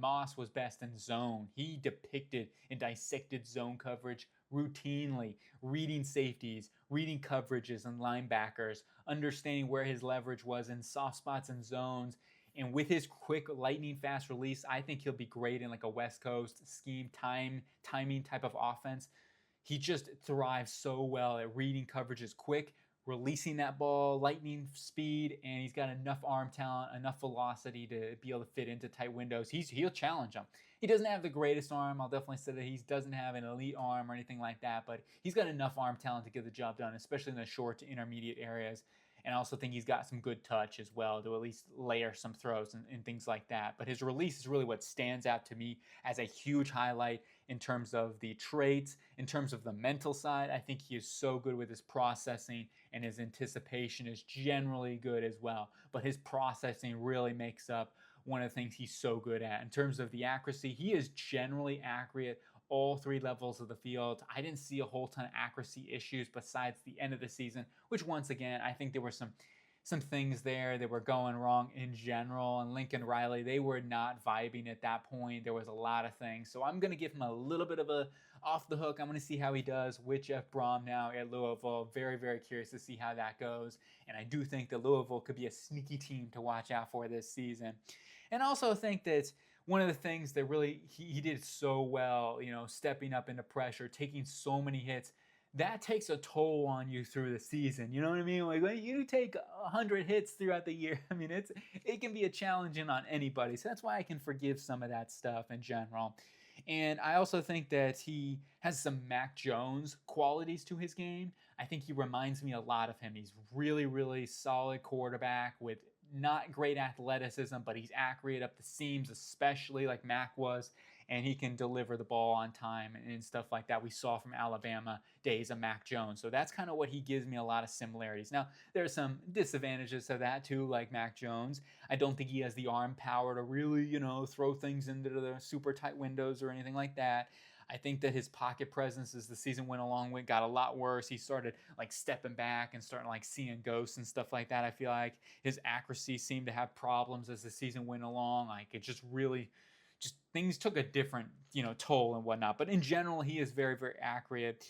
Moss was best in zone. He depicted and dissected zone coverage routinely, reading safeties, reading coverages and linebackers, understanding where his leverage was in soft spots and zones. And with his quick, lightning fast release, I think he'll be great in like a West Coast scheme, timing type of offense. He just thrives so well at reading coverages quick, releasing that ball, lightning speed, and he's got enough arm talent, enough velocity to be able to fit into tight windows. He'll challenge them. He doesn't have the greatest arm. I'll definitely say that he doesn't have an elite arm or anything like that, but he's got enough arm talent to get the job done, especially in the short to intermediate areas. And I also think he's got some good touch as well to at least layer some throws and things like that. But his release is really what stands out to me as a huge highlight in terms of the traits, in terms of the mental side. I think he is so good with his processing, and his anticipation is generally good as well. But his processing really makes up one of the things he's so good at. In terms of the accuracy, he is generally accurate all three levels of the field. I didn't see a whole ton of accuracy issues besides the end of the season, which once again, I think there were some things there that were going wrong in general. And Lincoln Riley, they were not vibing at that point. There was a lot of things. So I'm going to give him a little bit of a off the hook. I'm going to see how he does with Jeff Brom now at Louisville. Very, very curious to see how that goes. And I do think that Louisville could be a sneaky team to watch out for this season. And also think that one of the things that really he did so well, stepping up into pressure, taking so many hits, that takes a toll on you through the season. You know what I mean? Like when you take 100 hits throughout the year, I mean, it can be a challenging on anybody. So that's why I can forgive some of that stuff in general. And I also think that he has some Mac Jones qualities to his game. I think he reminds me a lot of him. He's really, really solid quarterback with not great athleticism, but he's accurate up the seams, especially like Mac was, and he can deliver the ball on time and stuff like that we saw from Alabama days of Mac Jones. So that's kind of what he gives me a lot of similarities. Now, there are some disadvantages to that too, like Mac Jones. I don't think he has the arm power to really, throw things into the super tight windows or anything like that. I think that his pocket presence as the season went along got a lot worse. He started like stepping back and starting like seeing ghosts and stuff like that. I feel like his accuracy seemed to have problems as the season went along. Like it just really, things took a different, toll and whatnot. But in general, he is very, very accurate.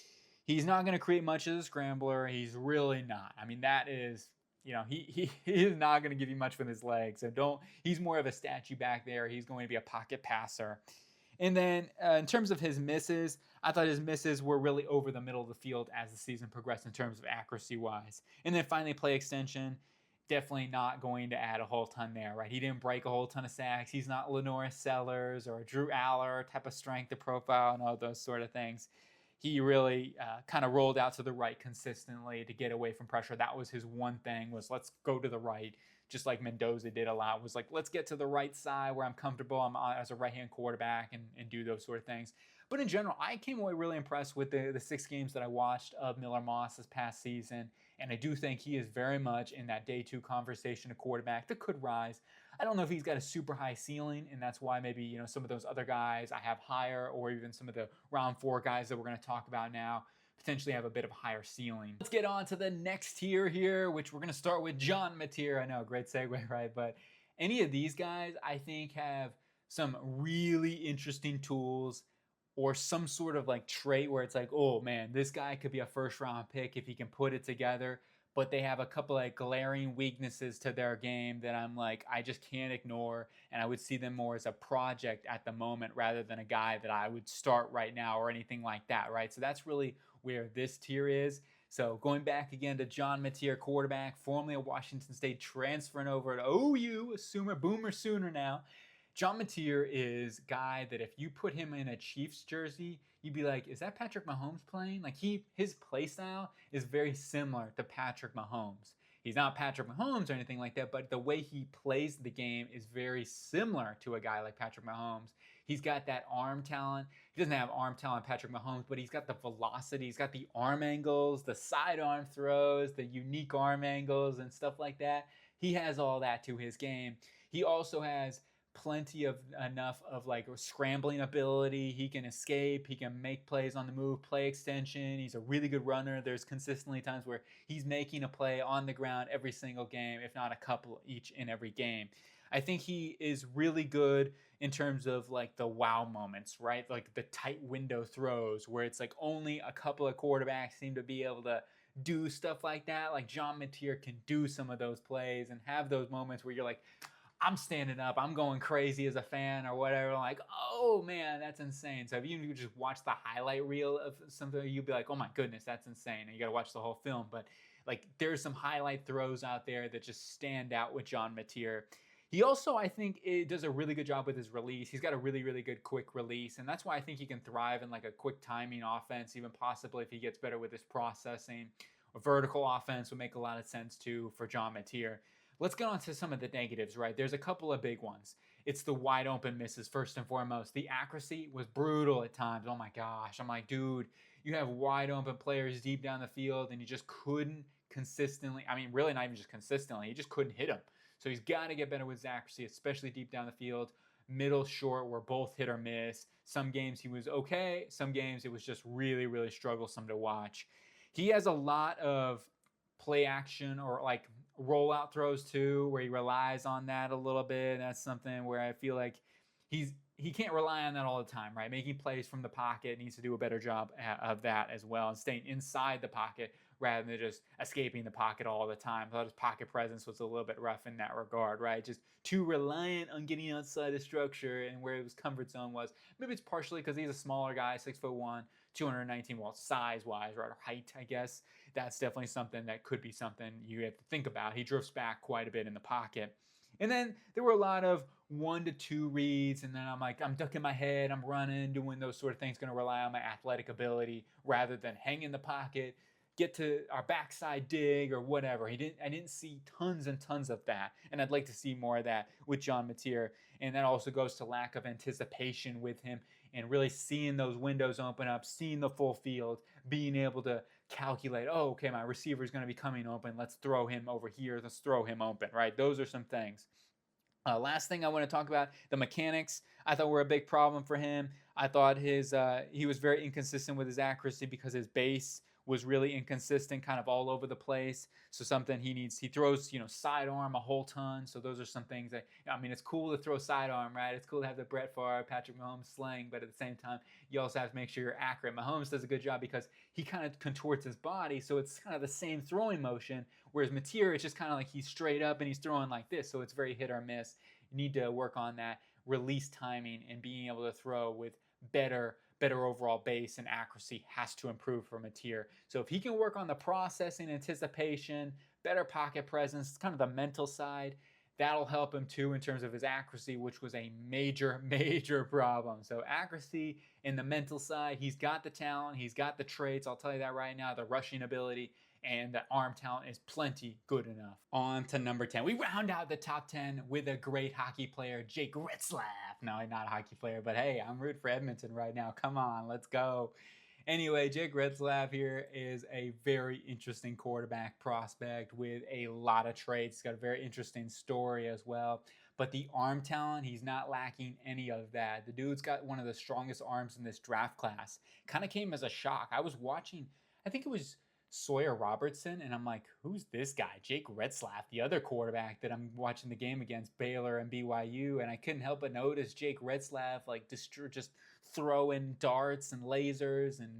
He's not going to create much as a scrambler. He's really not. I mean, that is he is not going to give you much with his legs. So he's more of a statue back there. He's going to be a pocket passer. And then in terms of his misses, I thought his misses were really over the middle of the field as the season progressed in terms of accuracy-wise. And then finally, play extension, definitely not going to add a whole ton there, right? He didn't break a whole ton of sacks. He's not LaNorris Sellers or Drew Allar type of strength of profile and all those sort of things. He really kind of rolled out to the right consistently to get away from pressure. That was his one thing, was let's go to the right, just like Mendoza did a lot, was like, let's get to the right side where I'm comfortable. I'm as a right-hand quarterback and do those sort of things. But in general, I came away really impressed with the 6 games that I watched of Miller Moss this past season. And I do think he is very much in that day 2 conversation of quarterback that could rise. I don't know if he's got a super high ceiling, and that's why maybe, some of those other guys I have higher, or even some of the round 4 guys that we're going to talk about now potentially have a bit of a higher ceiling. Let's get on to the next tier here, which we're going to start with John Mateer. I know, great segue, right? But any of these guys, I think, have some really interesting tools or some sort of like trait where it's like, oh man, this guy could be a first round pick if he can put it together. But they have a couple like glaring weaknesses to their game that I'm like, I just can't ignore. And I would see them more as a project at the moment rather than a guy that I would start right now or anything like that, right? So that's really where this tier is. So going back again to John Mateer, quarterback, formerly of Washington State, transferring over to OU, a boomer sooner now. John Mateer is a guy that if you put him in a Chiefs jersey, you'd be like, is that Patrick Mahomes playing? Like his play style is very similar to Patrick Mahomes. He's not Patrick Mahomes or anything like that, but the way he plays the game is very similar to a guy like Patrick Mahomes. He's got that arm talent. He doesn't have arm talent Patrick Mahomes, but he's got the velocity. He's got the arm angles, the sidearm throws, the unique arm angles and stuff like that. He has all that to his game. He also has plenty of enough of like scrambling ability. He can escape, he can make plays on the move, play extension. He's a really good runner. There's consistently times where he's making a play on the ground every single game, if not a couple each in every game. I think he is really good in terms of like the wow moments, right? Like the tight window throws where it's like only a couple of quarterbacks seem to be able to do stuff like that. Like John Mateer can do some of those plays and have those moments where you're like, I'm standing up, I'm going crazy as a fan or whatever. Like, oh man, that's insane. So if you just watch the highlight reel of something, you'd be like, oh my goodness, that's insane. And you got to watch the whole film. But like, there's some highlight throws out there that just stand out with John Mateer. He also, I think, does a really good job with his release. He's got a really, really good quick release. And that's why I think he can thrive in like a quick timing offense, even possibly if he gets better with his processing. A vertical offense would make a lot of sense too for John Mateer. Let's get on to some of the negatives, right? There's a couple of big ones. It's the wide open misses, first and foremost. The accuracy was brutal at times. Oh my gosh. I'm like, dude, you have wide open players deep down the field and you just couldn't consistently, really not even just consistently, you just couldn't hit them. So he's got to get better with his accuracy, especially deep down the field. Middle, short were both hit or miss. Some games he was okay. Some games it was just really, really strugglesome to watch. He has a lot of play action or like rollout throws too, where he relies on that a little bit. That's something where I feel like he can't rely on that all the time, right? Making plays from the pocket, needs to do a better job of that as well, and staying inside the pocket rather than just escaping the pocket all the time. I thought his pocket presence was a little bit rough in that regard, right? Just too reliant on getting outside the structure and where his comfort zone was. Maybe it's partially because he's a smaller guy, 6'1", 219, well, size-wise, right, or height, I guess. That's definitely something that could be something you have to think about. He drifts back quite a bit in the pocket. And then there were a lot of 1 to 2 reads, and then I'm like, I'm ducking my head, I'm running, doing those sort of things, going to rely on my athletic ability rather than hang in the pocket, get to our backside dig or whatever. I didn't see tons and tons of that, and I'd like to see more of that with John Mateer. And that also goes to lack of anticipation with him and really seeing those windows open up, seeing the full field, being able to calculate, oh, okay, my receiver is going to be coming open. Let's throw him over here. Let's throw him open, right? Those are some things. Last thing I want to talk about, the mechanics, I thought were a big problem for him. I thought he was very inconsistent with his accuracy because his base was really inconsistent, kind of all over the place. So something he throws, sidearm a whole ton. So those are some things that, I mean, it's cool to throw sidearm, right? It's cool to have the Brett Favre, Patrick Mahomes slang, but at the same time, you also have to make sure you're accurate. Mahomes does a good job because he kind of contorts his body, so it's kind of the same throwing motion, whereas Mateer, it's just kind of like he's straight up and he's throwing like this, so it's very hit or miss. You need to work on that release timing and being able to throw with better overall base and accuracy has to improve for Mateer. So if he can work on the processing, anticipation, better pocket presence, kind of the mental side, that'll help him too in terms of his accuracy, which was a major problem. So accuracy in the mental side, he's got the talent, he's got the traits, I'll tell you that right now, the rushing ability, and the arm talent is plenty good enough. On to number 10. We round out the top 10 with a great hockey player, Jake Retzlaff. No, not a hockey player, but hey, I'm rooting for Edmonton right now. Come on, let's go. Anyway, Jake Retzlaff here is a very interesting quarterback prospect with a lot of traits. He's got a very interesting story as well. But the arm talent, he's not lacking any of that. The dude's got one of the strongest arms in this draft class. Kind of came as a shock. I was watching, I think it was Sawyer Robertson, and I'm like, who's this guy? Jake Retzlaff, the other quarterback that I'm watching the game against, Baylor and BYU, and I couldn't help but notice Jake Retzlaff like just throwing darts and lasers and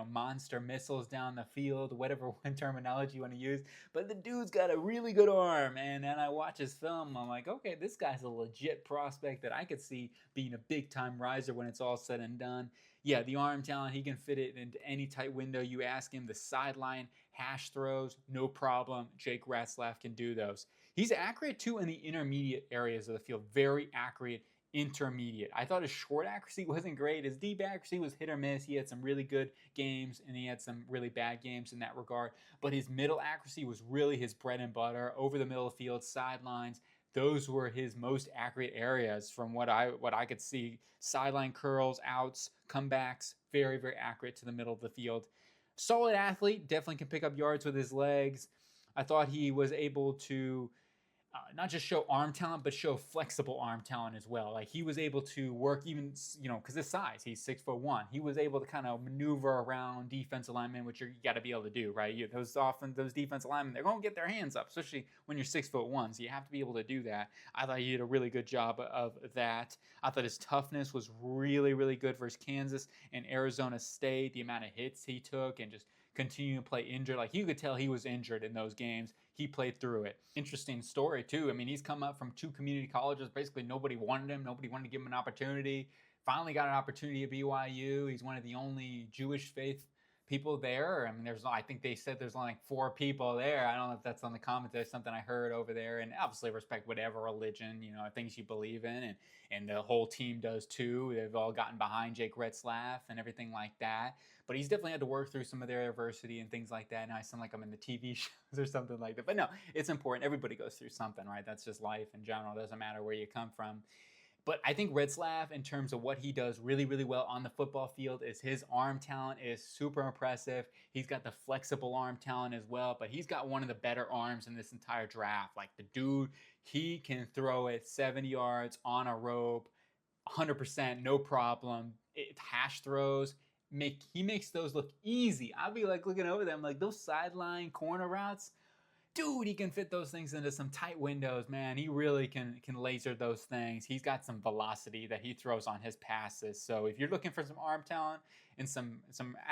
monster missiles down the field, whatever terminology you want to use. But the dude's got a really good arm, and then I watch his film, I'm like, okay, this guy's a legit prospect that I could see being a big time riser when it's all said and done. Yeah, the arm talent, he can fit it into any tight window you ask him. The sideline hash throws, no problem. Jake Retzlaff can do those. He's accurate too in the intermediate areas of the field. Very accurate intermediate. I thought his short accuracy wasn't great. His deep accuracy was hit or miss. He had some really good games and he had some really bad games in that regard. But his middle accuracy was really his bread and butter. Over the middle of the field, sidelines. Those were his most accurate areas from what I could see. Sideline curls, outs, comebacks, very accurate to the middle of the field. Solid athlete, definitely can pick up yards with his legs. I thought he was able to not just show arm talent, but show flexible arm talent as well. Like he was able to work even, because his size, he's 6'1". He was able to kind of maneuver around defensive linemen, which you got to be able to do, right? Those defensive linemen, they're going to get their hands up, especially when you're 6'1". So you have to be able to do that. I thought he did a really good job of that. I thought his toughness was really good versus Kansas and Arizona State. The amount of hits he took and just continuing to play injured. Like you could tell he was injured in those games. He played through it. Interesting story too. I mean, he's come up from 2 community colleges. Basically nobody wanted him. Nobody wanted to give him an opportunity. Finally got an opportunity at BYU. He's one of the only Jewish faith people there. I mean, I think they said there's only like 4 people there. I don't know if that's on the comments. That's something I heard over there. And obviously respect whatever religion, things you believe in. And the whole team does too. They've all gotten behind Jake Retzlaff and everything like that. But he's definitely had to work through some of their adversity and things like that. And I sound like I'm in the TV shows or something like that. But no, it's important. Everybody goes through something, right? That's just life in general. It doesn't matter where you come from. But I think Retzlaff, in terms of what he does really well on the football field, is his arm talent is super impressive. He's got the flexible arm talent as well, but he's got one of the better arms in this entire draft. Like the dude, he can throw it 70 yards on a rope, 100%, no problem. Hash throws. He makes those look easy. I'll be like looking over them, like those sideline corner routes. Dude, he can fit those things into some tight windows, man. He really can laser those things. He's got some velocity that he throws on his passes. So if you're looking for some arm talent and some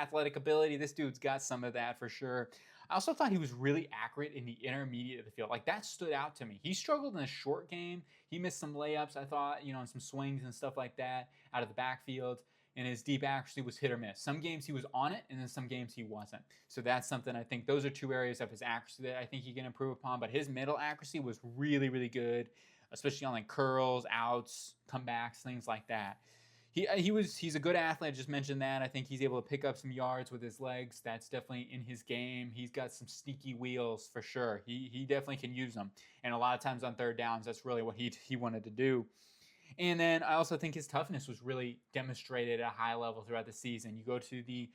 athletic ability, this dude's got some of that for sure. I also thought he was really accurate in the intermediate of the field. Like that stood out to me. He struggled in a short game. He missed some layups, I thought, and some swings and stuff like that out of the backfield. And his deep accuracy was hit or miss. Some games he was on it, and then some games he wasn't. So that's something I think those are 2 areas of his accuracy that I think he can improve upon. But his middle accuracy was really good, especially on like curls, outs, comebacks, things like that. He's a good athlete. I just mentioned that. I think he's able to pick up some yards with his legs. That's definitely in his game. He's got some sneaky wheels for sure. He definitely can use them. And a lot of times on third downs, that's really what he wanted to do. And then I also think his toughness was really demonstrated at a high level throughout the season. You go to the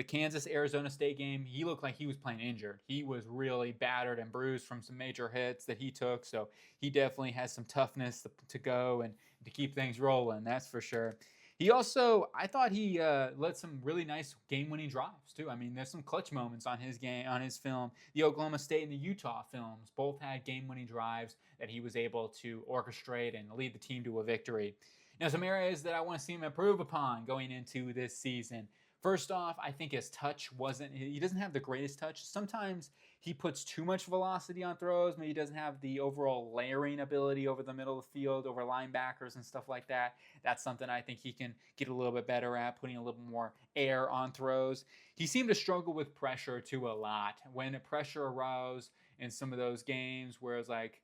Kansas-Arizona State game, he looked like he was playing injured. He was really battered and bruised from some major hits that he took. So he definitely has some toughness to go and to keep things rolling, that's for sure. He also, I thought he led some really nice game-winning drives too. I mean, there's some clutch moments on his on his film. The Oklahoma State and the Utah films both had game-winning drives that he was able to orchestrate and lead the team to a victory. Now, some areas that I want to see him improve upon going into this season. First off, I think his touch he doesn't have the greatest touch. Sometimes he puts too much velocity on throws. Maybe he doesn't have the overall layering ability over the middle of the field, over linebackers and stuff like that. That's something I think he can get a little bit better at, putting a little more air on throws. He seemed to struggle with pressure too a lot. When pressure arose in some of those games where it's like,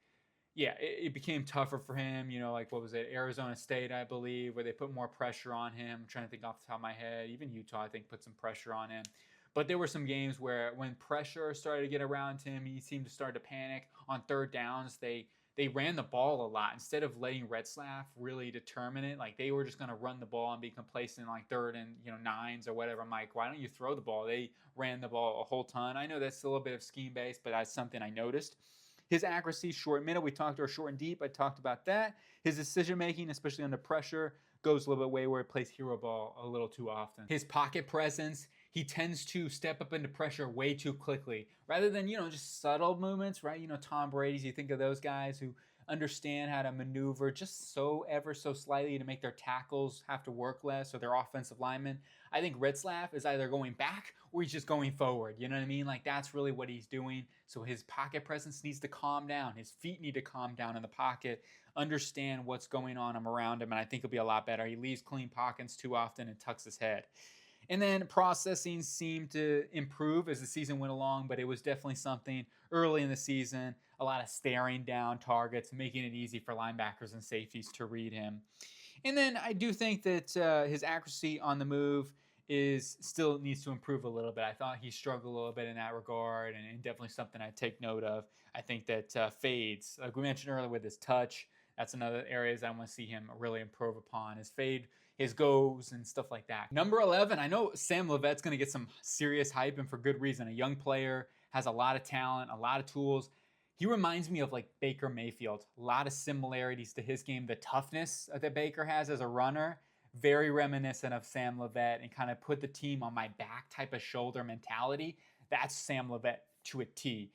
yeah, it became tougher for him. Like, what was it? Arizona State, I believe, where they put more pressure on him. I'm trying to think off the top of my head. Even Utah, I think, put some pressure on him. But there were some games where when pressure started to get around him, he seemed to start to panic. On third downs, they ran the ball a lot. Instead of letting Retzlaff really determine it, like they were just going to run the ball and be complacent like third and nines or whatever. I'm like, why don't you throw the ball? They ran the ball a whole ton. I know that's a little bit of scheme-based, but that's something I noticed. His accuracy, short middle, we talked about short and deep. I talked about that. His decision-making, especially under pressure, goes a little bit wayward, plays hero ball a little too often. His pocket presence, he tends to step up into pressure way too quickly. Rather than, just subtle movements, right? Tom Brady's, you think of those guys who understand how to maneuver just so ever so slightly to make their tackles have to work less or their offensive linemen. I think Retzlaff is either going back or he's just going forward. You know what I mean? Like that's really what he's doing. So his pocket presence needs to calm down. His feet need to calm down in the pocket, understand what's going on around him, and I think he'll be a lot better. He leaves clean pockets too often and tucks his head. And then processing seemed to improve as the season went along, but it was definitely something early in the season, a lot of staring down targets, making it easy for linebackers and safeties to read him. And then I do think that his accuracy on the move still needs to improve a little bit. I thought he struggled a little bit in that regard, and definitely something I take note of. I think that fades, like we mentioned earlier with his touch, that's another area that I want to see him really improve upon. His fade, his goes, and stuff like that. Number 11, I know Sam Leavitt's going to get some serious hype, and for good reason. A young player, has a lot of talent, a lot of tools. He reminds me of like Baker Mayfield. A lot of similarities to his game. The toughness that Baker has as a runner, very reminiscent of Sam Leavitt, and kind of put the team on my back type of shoulder mentality. That's Sam Leavitt to a T.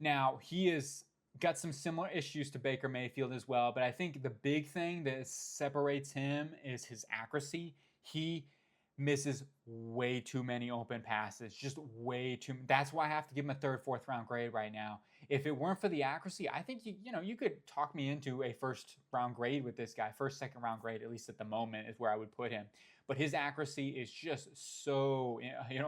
Now, he has got some similar issues to Baker Mayfield as well, but I think the big thing that separates him is his accuracy. He misses way too many open passes, just way too. That's why I have to give him a third, fourth round grade right now. If it weren't for the accuracy, I think you could talk me into a first round grade with this guy. First, second round grade, at least at the moment, is where I would put him. But his accuracy is just so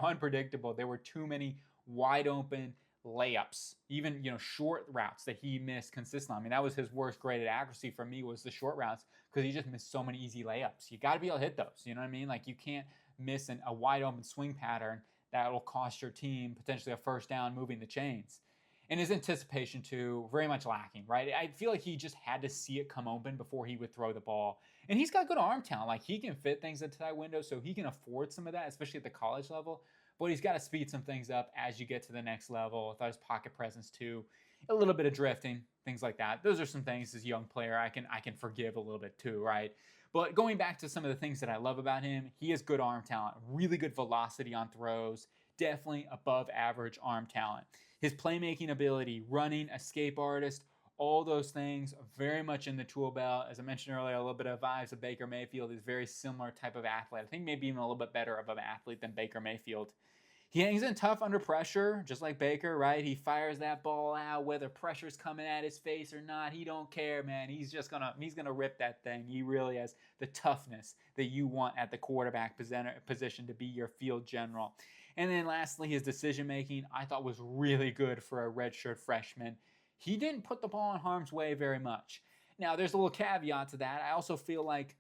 unpredictable. There were too many wide open layups, even short routes that he missed consistently. I mean, that was his worst graded accuracy for me, was the short routes, because he just missed so many easy layups. You got to be able to hit those. You know what I mean? Like you can't miss a wide open swing pattern that will cost your team potentially a first down moving the chains. And his anticipation too, very much lacking, right? I feel like he just had to see it come open before he would throw the ball. And he's got good arm talent. Like he can fit things into that window, so he can afford some of that, especially at the college level. But he's got to speed some things up as you get to the next level. I thought his pocket presence too, a little bit of drifting, things like that. Those are some things as a young player I can forgive a little bit too, right? But going back to some of the things that I love about him, he has good arm talent, really good velocity on throws, definitely above average arm talent. His playmaking ability, running, escape artist, all those things very much in the tool belt. As I mentioned earlier, a little bit of vibes of Baker Mayfield. Is very similar type of athlete. I think maybe even a little bit better of an athlete than Baker Mayfield. He hangs in tough under pressure, just like Baker, right? He fires that ball out, whether pressure's coming at his face or not. He don't care, man. He's gonna rip that thing. He really has the toughness that you want at the quarterback position to be your field general. And then lastly, his decision making I thought was really good for a redshirt freshman. He didn't put the ball in harm's way very much. Now, there's a little caveat to that. I also feel like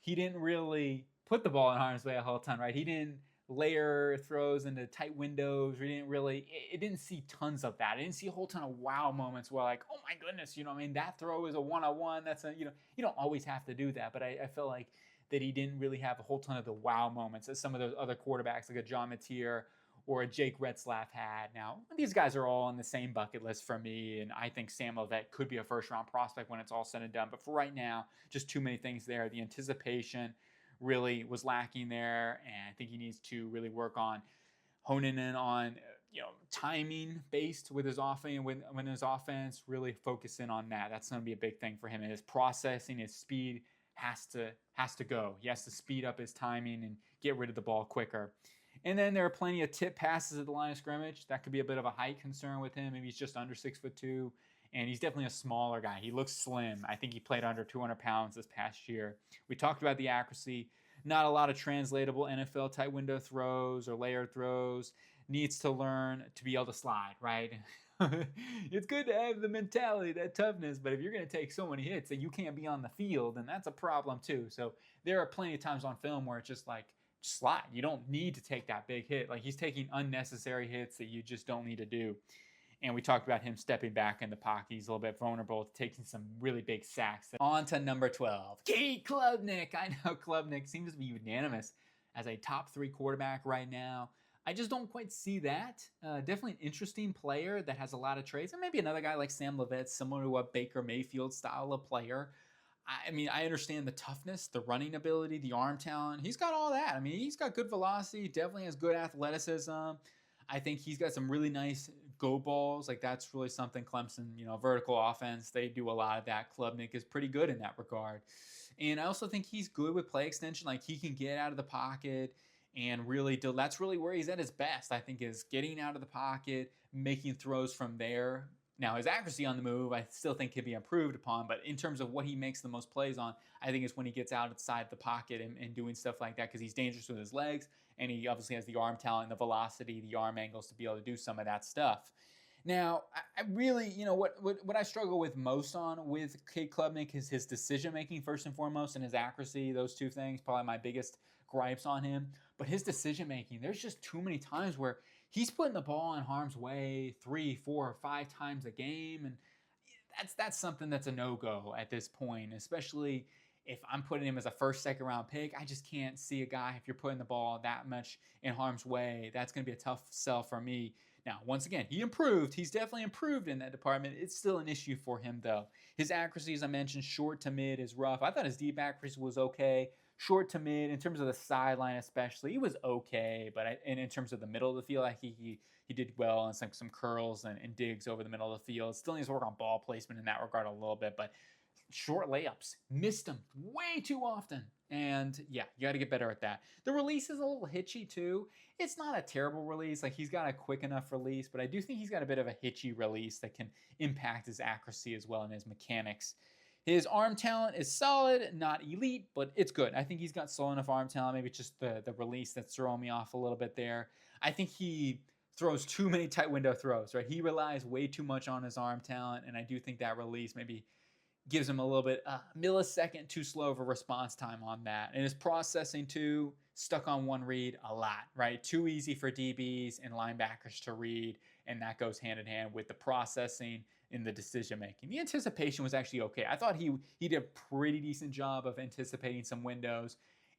he didn't really put the ball in harm's way a whole ton, right? He didn't layer throws into tight windows. It didn't see tons of that. I didn't see a whole ton of wow moments where like, oh my goodness, that throw is a one-on-one. That's you don't always have to do that, but I feel like that he didn't really have a whole ton of the wow moments as some of those other quarterbacks like a John Mateer or a Jake Retzlaff had. Now, these guys are all on the same bucket list for me, and I think Sam Leavitt could be a first-round prospect when it's all said and done. But for right now, just too many things there. The anticipation, really was lacking there, and I think he needs to really work on honing in on timing based with his offense, when his offense, really focus in on that. That's going to be a big thing for him. And his processing, his speed has to go. He has to speed up his timing and get rid of the ball quicker. And then there are plenty of tip passes at the line of scrimmage. That could be a bit of a height concern with him. Maybe he's just under 6'2", and he's definitely a smaller guy. He looks slim. I think he played under 200 pounds this past year. We talked about the accuracy. Not a lot of translatable NFL tight window throws or layered throws. Needs to learn to be able to slide, right? It's good to have the mentality, that toughness, but if you're going to take so many hits that you can't be on the field, then that's a problem too. So there are plenty of times on film where it's just like, slide. You don't need to take that big hit. Like, he's taking unnecessary hits that you just don't need to do. And we talked about him stepping back in the pocket. He's a little bit vulnerable to taking some really big sacks. On to number 12, Cade Klubnik. I know Klubnik seems to be unanimous as a top 3 quarterback right now. I just don't quite see that. Definitely an interesting player that has a lot of traits. And maybe another guy like Sam Leavitt, similar to a Baker Mayfield style of player. I mean, I understand the toughness, the running ability, the arm talent. He's got all that. I mean, he's got good velocity, definitely has good athleticism. I think he's got some really nice go balls. Like, that's really something Clemson, vertical offense, they do a lot of that. Klubnik is pretty good in that regard. And I also think he's good with play extension. Like, he can get out of the pocket and really that's really where he's at his best, I think, is getting out of the pocket, making throws from there. Now, his accuracy on the move, I still think can be improved upon, but in terms of what he makes the most plays on, I think it's when he gets outside the pocket and doing stuff like that, because he's dangerous with his legs, and he obviously has the arm talent, the velocity, the arm angles to be able to do some of that stuff. Now, I really, what I struggle with most on with Cade Klubnik is his decision-making, first and foremost, and his accuracy. Those two things, probably my biggest gripes on him. But his decision-making, there's just too many times where he's putting the ball in harm's way 3, 4, 5 times a game, and that's something that's a no-go at this point, especially if I'm putting him as a first, second round pick. I just can't see a guy, if you're putting the ball that much in harm's way, that's going to be a tough sell for me. Now, once again, he improved. He's definitely improved in that department. It's still an issue for him, though. His accuracy, as I mentioned, short to mid is rough. I thought his deep accuracy was okay. Short to mid, in terms of the sideline especially, he was okay. But in terms of the middle of the field, I think he did well on some curls and digs over the middle of the field. Still needs to work on ball placement in that regard a little bit. But short layups, missed them way too often. And yeah, you got to get better at that. The release is a little hitchy too. It's not a terrible release. Like, he's got a quick enough release, but I do think he's got a bit of a hitchy release that can impact his accuracy as well and his mechanics. His arm talent is solid, not elite, but it's good. I think he's got solid enough arm talent. Maybe it's just the release that's throwing me off a little bit there. I think he throws too many tight window throws, right? He relies way too much on his arm talent, and I do think that release maybe gives him a little bit millisecond too slow of a response time on that. And his processing too, stuck on one read a lot, right? Too easy for DBs and linebackers to read, and that goes hand in hand with the processing in the decision making. The anticipation was actually okay. I thought he did a pretty decent job of anticipating some windows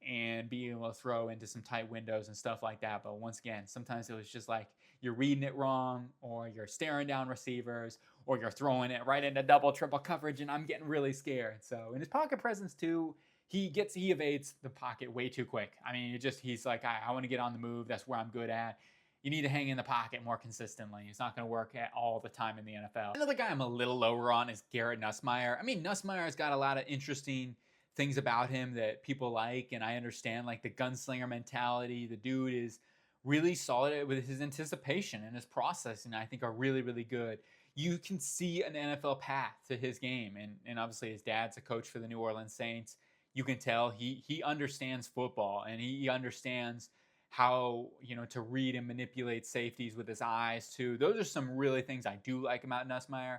and being able to throw into some tight windows and stuff like that. But once again, sometimes it was just like you're reading it wrong, or you're staring down receivers, or you're throwing it right into double, triple coverage, and I'm getting really scared. So in his pocket presence too, he evades the pocket way too quick. I mean, he's like, I want to get on the move. That's where I'm good at. You need to hang in the pocket more consistently. It's not going to work all the time in the NFL. Another guy I'm a little lower on is Garrett Nussmeier. I mean, Nussmeier's got a lot of interesting things about him that people like, and I understand, like the gunslinger mentality. The dude is really solid with his anticipation and his processing, I think, are really, really good. You can see an NFL path to his game, and obviously his dad's a coach for the New Orleans Saints. You can tell he understands football, and he understands how, to read and manipulate safeties with his eyes too. Those are some really things I do like about Nussmeier.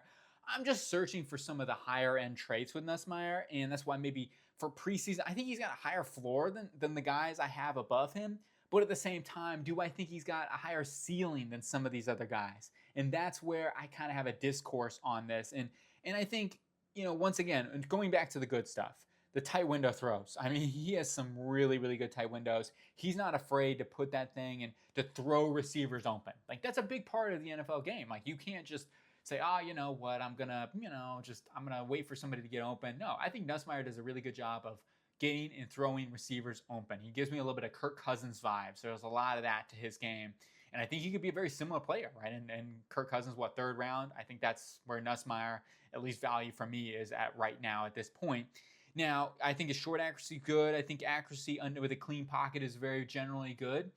I'm just searching for some of the higher end traits with Nussmeier, and that's why maybe for preseason, I think he's got a higher floor than the guys I have above him. But at the same time, do I think he's got a higher ceiling than some of these other guys? And that's where I kind of have a discourse on this. And I think, once again, going back to the good stuff, the tight window throws. I mean, he has some really, really good tight windows. He's not afraid to put that thing and to throw receivers open. Like, that's a big part of the NFL game. Like, you can't just say, you know what, I'm going to wait for somebody to get open. No, I think Nussmeier does a really good job of getting and throwing receivers open. He gives me a little bit of Kirk Cousins vibes. So there's a lot of that to his game. And I think he could be a very similar player, right? And Kirk Cousins, what, 3rd round? I think that's where Nussmeier, at least value for me, is at right now at this point. Now, I think his short accuracy good. I think accuracy with a clean pocket is very generally good.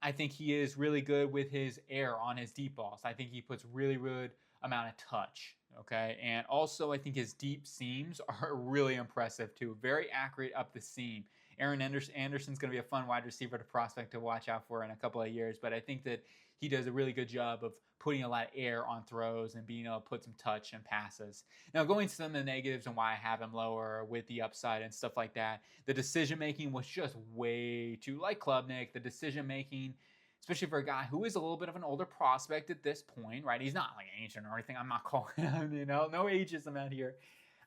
I think he is really good with his air on his deep balls. I think he puts really good amount of touch, okay? And also, I think his deep seams are really impressive too. Very accurate up the seam. Aaron Anderson's going to be a fun wide receiver to prospect to watch out for in a couple of years, but I think that he does a really good job of putting a lot of air on throws and being able to put some touch and passes. Now, going to some of the negatives and why I have him lower with the upside and stuff like that, the decision-making was just way too, like Klubnik, the decision-making, especially for a guy who is a little bit of an older prospect at this point, right? He's not like ancient or anything. I'm not calling him, no ageism out here.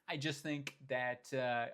I just think that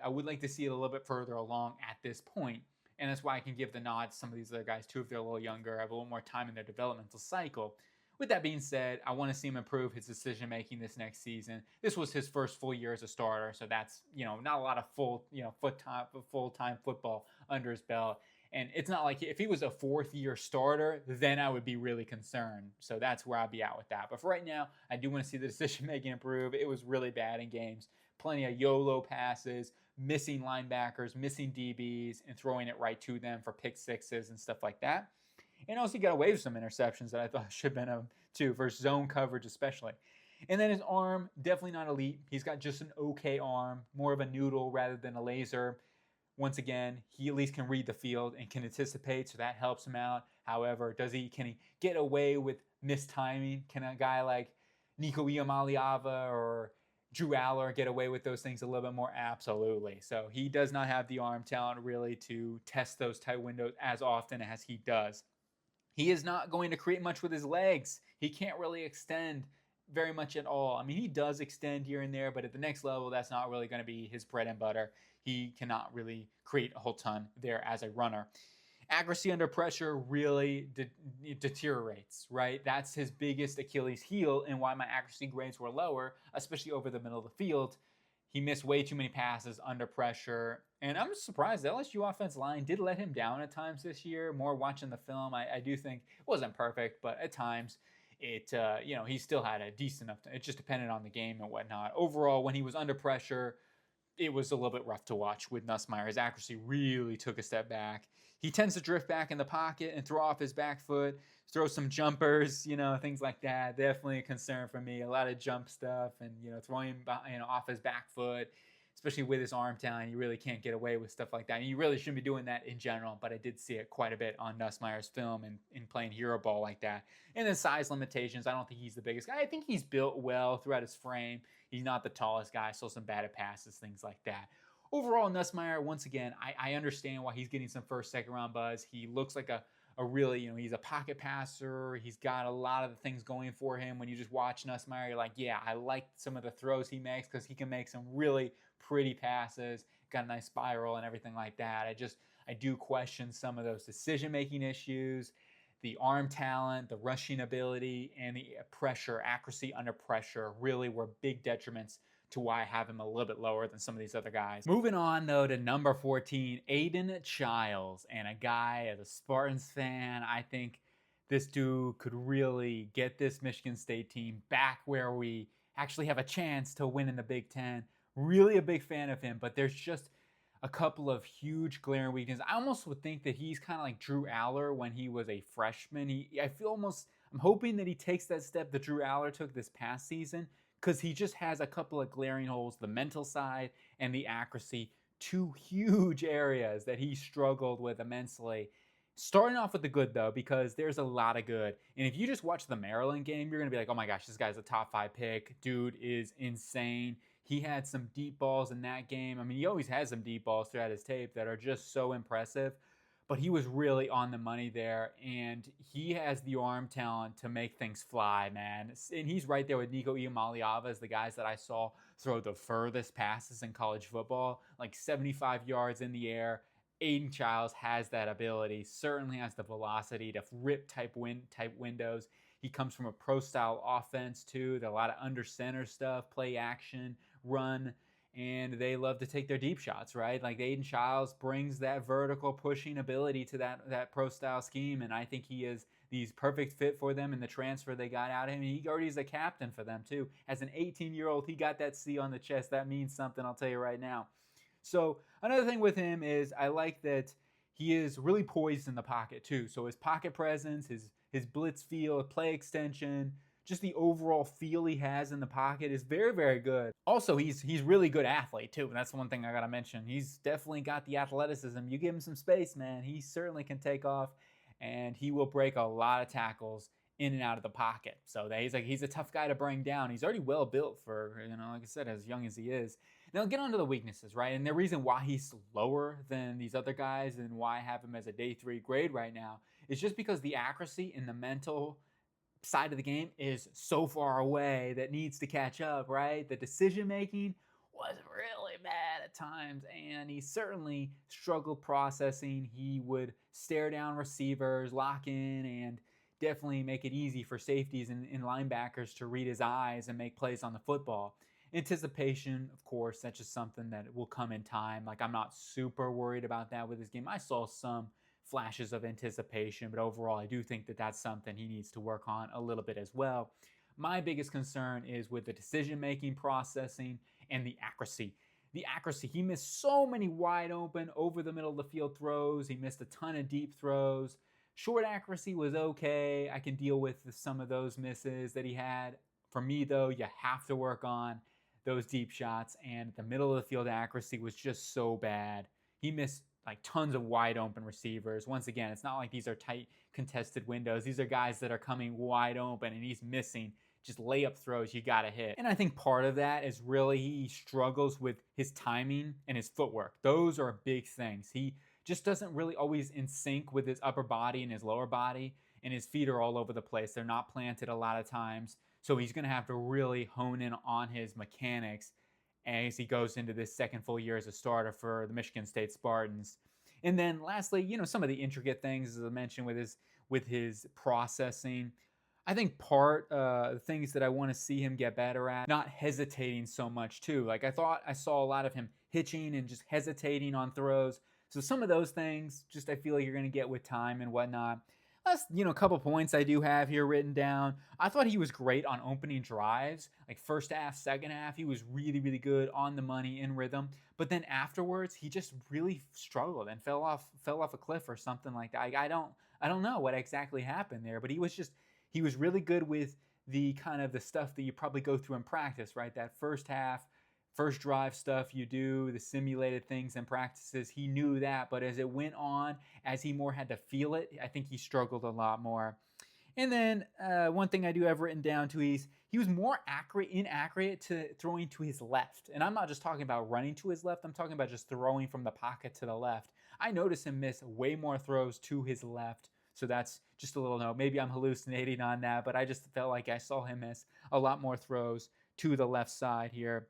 I would like to see it a little bit further along at this point. And that's why I can give the nod to some of these other guys too if they're a little younger, have a little more time in their developmental cycle. With that being said, I want to see him improve his decision-making this next season. This was his first full year as a starter, so that's, not a lot of full-time football under his belt. And it's not like if he was a 4th-year starter, then I would be really concerned. So that's where I'll be at with that. But for right now, I do want to see the decision-making improve. It was really bad in games. Plenty of YOLO passes, missing linebackers, missing DBs, and throwing it right to them for pick sixes and stuff like that. And also he got away with some interceptions that I thought should have been too, for zone coverage especially. And then his arm, definitely not elite. He's got just an okay arm, more of a noodle rather than a laser. Once again, he at least can read the field and can anticipate, so that helps him out. However, can he get away with mistiming? Can a guy like Nico Iamaleava or Drew Allar get away with those things a little bit more? Absolutely. So he does not have the arm talent really to test those tight windows as often as he does. He is not going to create much with his legs. He can't really extend very much at all. I mean, he does extend here and there, but at the next level, that's not really going to be his bread and butter. He cannot really create a whole ton there as a runner. Accuracy under pressure really deteriorates, right? That's his biggest Achilles heel and why my accuracy grades were lower, especially over the middle of the field. He missed way too many passes under pressure. And I'm surprised the LSU offensive line did let him down at times this year. More watching the film, I do think it wasn't perfect, but at times he still had a decent enough. It just depended on the game and whatnot. Overall, when he was under pressure, it was a little bit rough to watch with Nussmeier. His accuracy really took a step back. He tends to drift back in the pocket and throw off his back foot, throw some jumpers, things like that. Definitely a concern for me. A lot of jump stuff and, throwing off his back foot, especially with his arm talent. You really can't get away with stuff like that. And you really shouldn't be doing that in general, but I did see it quite a bit on Nussmeier's film and in playing hero ball like that. And then size limitations, I don't think he's the biggest guy. I think he's built well throughout his frame. He's not the tallest guy, still some batted passes, things like that. Overall, Nussmeier, once again, I understand why he's getting some first, second round buzz. He looks like a really, he's a pocket passer. He's got a lot of the things going for him. When you just watch Nussmeier, you're like, yeah, I like some of the throws he makes because he can make some really pretty passes, got a nice spiral and everything like that. I do question some of those decision-making issues, the arm talent, the rushing ability, and the accuracy under pressure really were big detriments to why I have him a little bit lower than some of these other guys. Moving on, though, to number 14, Aiden Childs. And a guy, as a Spartans fan, I think this dude could really get this Michigan State team back where we actually have a chance to win in the Big Ten. Really a big fan of him, but there's just a couple of huge glaring weaknesses. I almost would think that he's kind of like Drew Allar when he was a freshman. I'm hoping that he takes that step that Drew Allar took this past season, because he just has a couple of glaring holes, the mental side and the accuracy, two huge areas that he struggled with immensely. Starting off with the good, though, because there's a lot of good. And if you just watch the Maryland game, you're going to be like, oh my gosh, this guy's a top 5 pick. Dude is insane. He had some deep balls in that game. I mean, he always has some deep balls throughout his tape that are just so impressive. But he was really on the money there, and he has the arm talent to make things fly, man. And he's right there with Nico Iamaleava as the guys that I saw throw the furthest passes in college football, like 75 yards in the air. Aiden Childs has that ability, certainly has the velocity to rip type windows. He comes from a pro-style offense, too. There's a lot of under-center stuff, play action, run. and they love to take their deep shots, right? Like Aiden Childs brings that vertical pushing ability to that pro style scheme, and I think he is the perfect fit for them in the transfer they got out of him. He already is a captain for them too. As an 18-year-old, he got that C on the chest. That means something, I'll tell you right now. So another thing with him is I like that he is really poised in the pocket too. So his pocket presence, his blitz feel, play extension, just the overall feel he has in the pocket is very, very good. Also, he's really good athlete too. And that's one thing I gotta mention. He's definitely got the athleticism. You give him some space, man, he certainly can take off, and he will break a lot of tackles in and out of the pocket. So he's a tough guy to bring down. He's already well built for, like I said, as young as he is. Now get on to the weaknesses, right? And the reason why he's lower than these other guys and why I have him as a day 3 grade right now is just because the accuracy and the mental side of the game is so far away that needs to catch up, right? The decision making was really bad at times, and he certainly struggled processing. He would stare down receivers, lock in, and definitely make it easy for safeties and linebackers to read his eyes and make plays on the football. Anticipation, of course, that's just something that will come in time. Like, I'm not super worried about that with his game. I saw some flashes of anticipation, but overall, I do think that that's something he needs to work on a little bit as well. My biggest concern is with the decision-making, processing, and the accuracy. The accuracy, he missed so many wide open, over the middle of the field throws. He missed a ton of deep throws. Short accuracy was okay. I can deal with some of those misses that he had. For me, though, you have to work on those deep shots, and the middle of the field accuracy was just so bad. He missed like tons of wide open receivers. Once again, it's not like these are tight contested windows. These are guys that are coming wide open, and he's missing just layup throws you gotta hit. And I think part of that is really he struggles with his timing and his footwork. Those are big things. He just doesn't really always in sync with his upper body and his lower body, and his feet are all over the place. They're not planted a lot of times. So he's going to have to really hone in on his mechanics as he goes into this second full year as a starter for the Michigan State Spartans. And then lastly, some of the intricate things, as I mentioned, with his processing. I think the things that I want to see him get better at, not hesitating so much too. Like I thought I saw a lot of him hitching and just hesitating on throws. So some of those things, just I feel like you're going to get with time and whatnot. A couple points I do have here written down. I thought he was great on opening drives, like first half, second half. He was really, really good, on the money, in rhythm. But then afterwards, he just really struggled and fell off a cliff or something like that. I don't know what exactly happened there, but he was really good with the kind of the stuff that you probably go through in practice, right? That first half, first drive stuff you do, the simulated things and practices, he knew that. But as it went on, as he more had to feel it, I think he struggled a lot more. And then one thing I do have written down too, he was more inaccurate to throwing to his left. And I'm not just talking about running to his left. I'm talking about just throwing from the pocket to the left. I noticed him miss way more throws to his left. So that's just a little note. Maybe I'm hallucinating on that, but I just felt like I saw him miss a lot more throws to the left side here.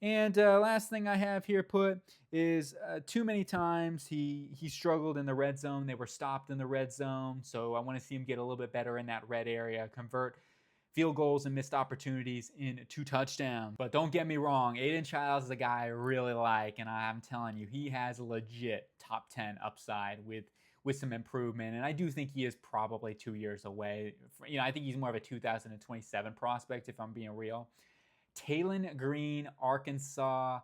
And last thing I have here put is too many times he struggled in the red zone. They were stopped in the red zone. So I want to see him get a little bit better in that red area, convert field goals and missed opportunities into touchdowns. But don't get me wrong, Aiden Childs is a guy I really like, and I'm telling you, he has a legit top 10 upside with some improvement. And I do think he is probably 2 years away. I think he's more of a 2027 prospect, if I'm being real. Talon Green, Arkansas.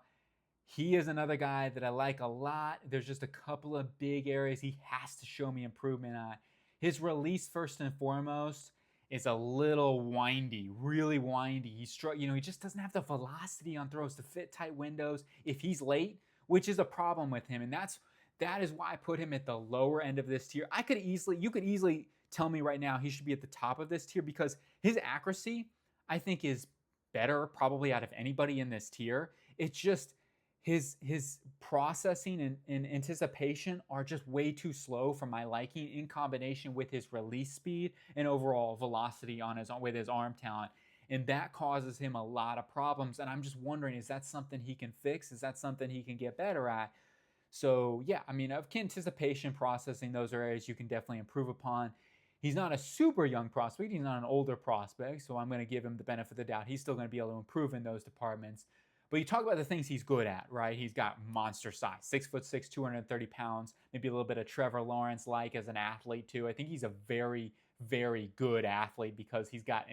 He is another guy that I like a lot. There's just a couple of big areas he has to show me improvement on. His release, first and foremost, is a little windy, really windy. He just doesn't have the velocity on throws to fit tight windows if he's late, which is a problem with him. And that is why I put him at the lower end of this tier. You could easily tell me right now he should be at the top of this tier because his accuracy, I think, is better probably out of anybody in this tier. It's just his processing and anticipation are just way too slow for my liking, in combination with his release speed and overall velocity with his arm talent. And that causes him a lot of problems. And I'm just wondering, is that something he can fix? Is that something he can get better at? So yeah, of anticipation, processing, those are areas you can definitely improve upon. He's not a super young prospect. He's not an older prospect, so I'm going to give him the benefit of the doubt. He's still going to be able to improve in those departments. But you talk about the things he's good at, right? He's got monster size, 6'6", 230 pounds, maybe a little bit of Trevor Lawrence-like as an athlete too. I think he's a very, very good athlete because he's got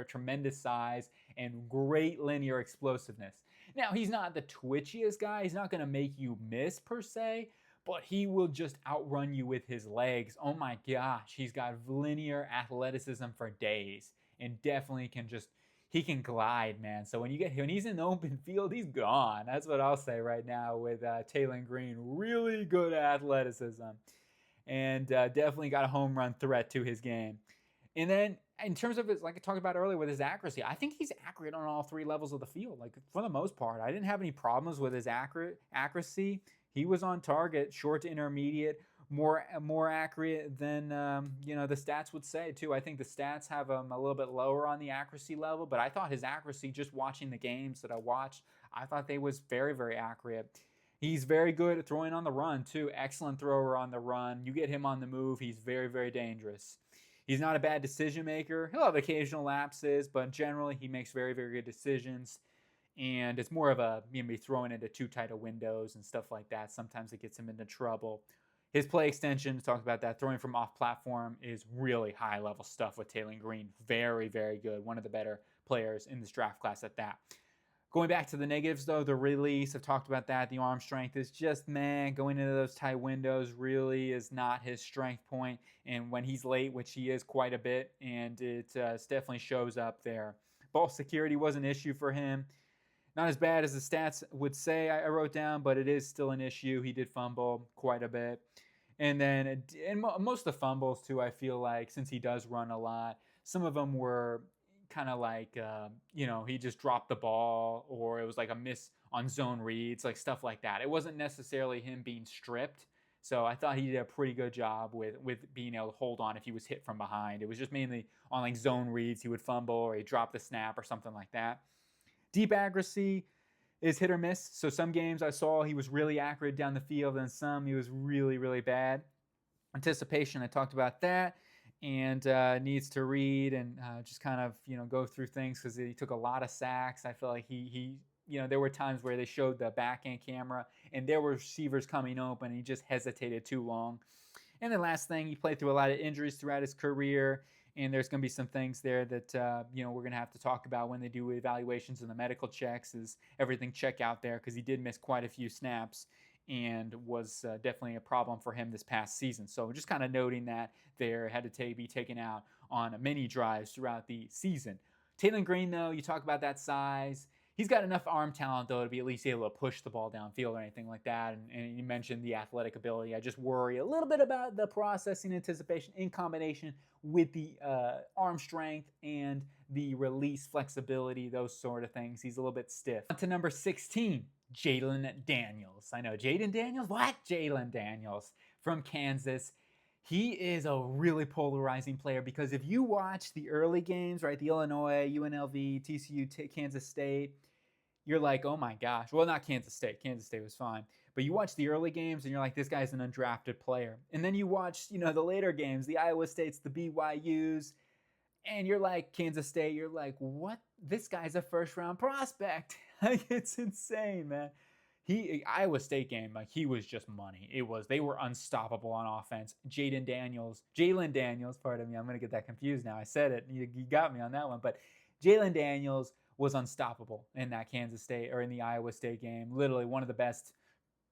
tremendous size and great linear explosiveness. Now, he's not the twitchiest guy. He's not going to make you miss per se, but he will just outrun you with his legs. Oh my gosh, he's got linear athleticism for days and definitely he can glide, man. So when he's in the open field, he's gone. That's what I'll say right now with Taylor Green. Really good athleticism and definitely got a home run threat to his game. And then in terms of his, like I talked about earlier with his accuracy, I think he's accurate on all three levels of the field. Like for the most part, I didn't have any problems with his accuracy. He was on target, short to intermediate, more accurate than the stats would say too. I think the stats have him a little bit lower on the accuracy level, but I thought his accuracy, just watching the games that I watched, I thought they was very, very accurate. He's very good at throwing on the run too. Excellent thrower on the run. You get him on the move, he's very, very dangerous. He's not a bad decision maker. He'll have occasional lapses, but generally he makes very, very good decisions. And it's more of a maybe throwing into too tight of windows and stuff like that. Sometimes it gets him into trouble. His play extension, talked about that, throwing from off platform is really high level stuff with Taylor Green. Very, very good. One of the better players in this draft class at that. Going back to the negatives though, the release, I've talked about that. The arm strength is just, man, going into those tight windows really is not his strength point. And when he's late, which he is quite a bit, and it definitely shows up there. Ball security was an issue for him. Not as bad as the stats would say I wrote down, but it is still an issue. He did fumble quite a bit. And then most of the fumbles, too, I feel like, since he does run a lot, some of them were kind of like, he just dropped the ball, or it was like a miss on zone reads, like stuff like that. It wasn't necessarily him being stripped. So I thought he did a pretty good job with being able to hold on if he was hit from behind. It was just mainly on like zone reads. He would fumble or he'd drop the snap or something like that. Deep accuracy is hit or miss. So some games I saw he was really accurate down the field, and some he was really, really bad. Anticipation, I talked about that, and needs to read and just kind of go through things because he took a lot of sacks. I feel like he there were times where they showed the backhand camera and there were receivers coming open and he just hesitated too long. And the last thing, he played through a lot of injuries throughout his career. And there's going to be some things there that, we're going to have to talk about when they do evaluations and the medical checks. Is everything check out there? Because he did miss quite a few snaps and was definitely a problem for him this past season. So just kind of noting that there had to be taken out on many drives throughout the season. Taylor Green, though, you talk about that size. He's got enough arm talent, though, to be at least able to push the ball downfield or anything like that. And you mentioned the athletic ability. I just worry a little bit about the processing anticipation in combination with the arm strength and the release flexibility, those sort of things. He's a little bit stiff. On to number 16, Jalen Daniels. I know, Jaden Daniels? What? Jalen Daniels from Kansas. He is a really polarizing player because if you watch the early games, right, the Illinois, UNLV, TCU, Kansas State, you're like, oh my gosh. Well, not Kansas State. Kansas State was fine. But you watch the early games and you're like, this guy's an undrafted player. And then you watch, the later games, the Iowa States, the BYUs, and you're like, Kansas State, you're like, what? This guy's a first-round prospect. Like, it's insane, man. Iowa State game, like he was just money. They were unstoppable on offense. Jalen Daniels, pardon me, I'm gonna get that confused now. I said it, you got me on that one. But Jalen Daniels was unstoppable in that Kansas State or in the Iowa State game. Literally one of the best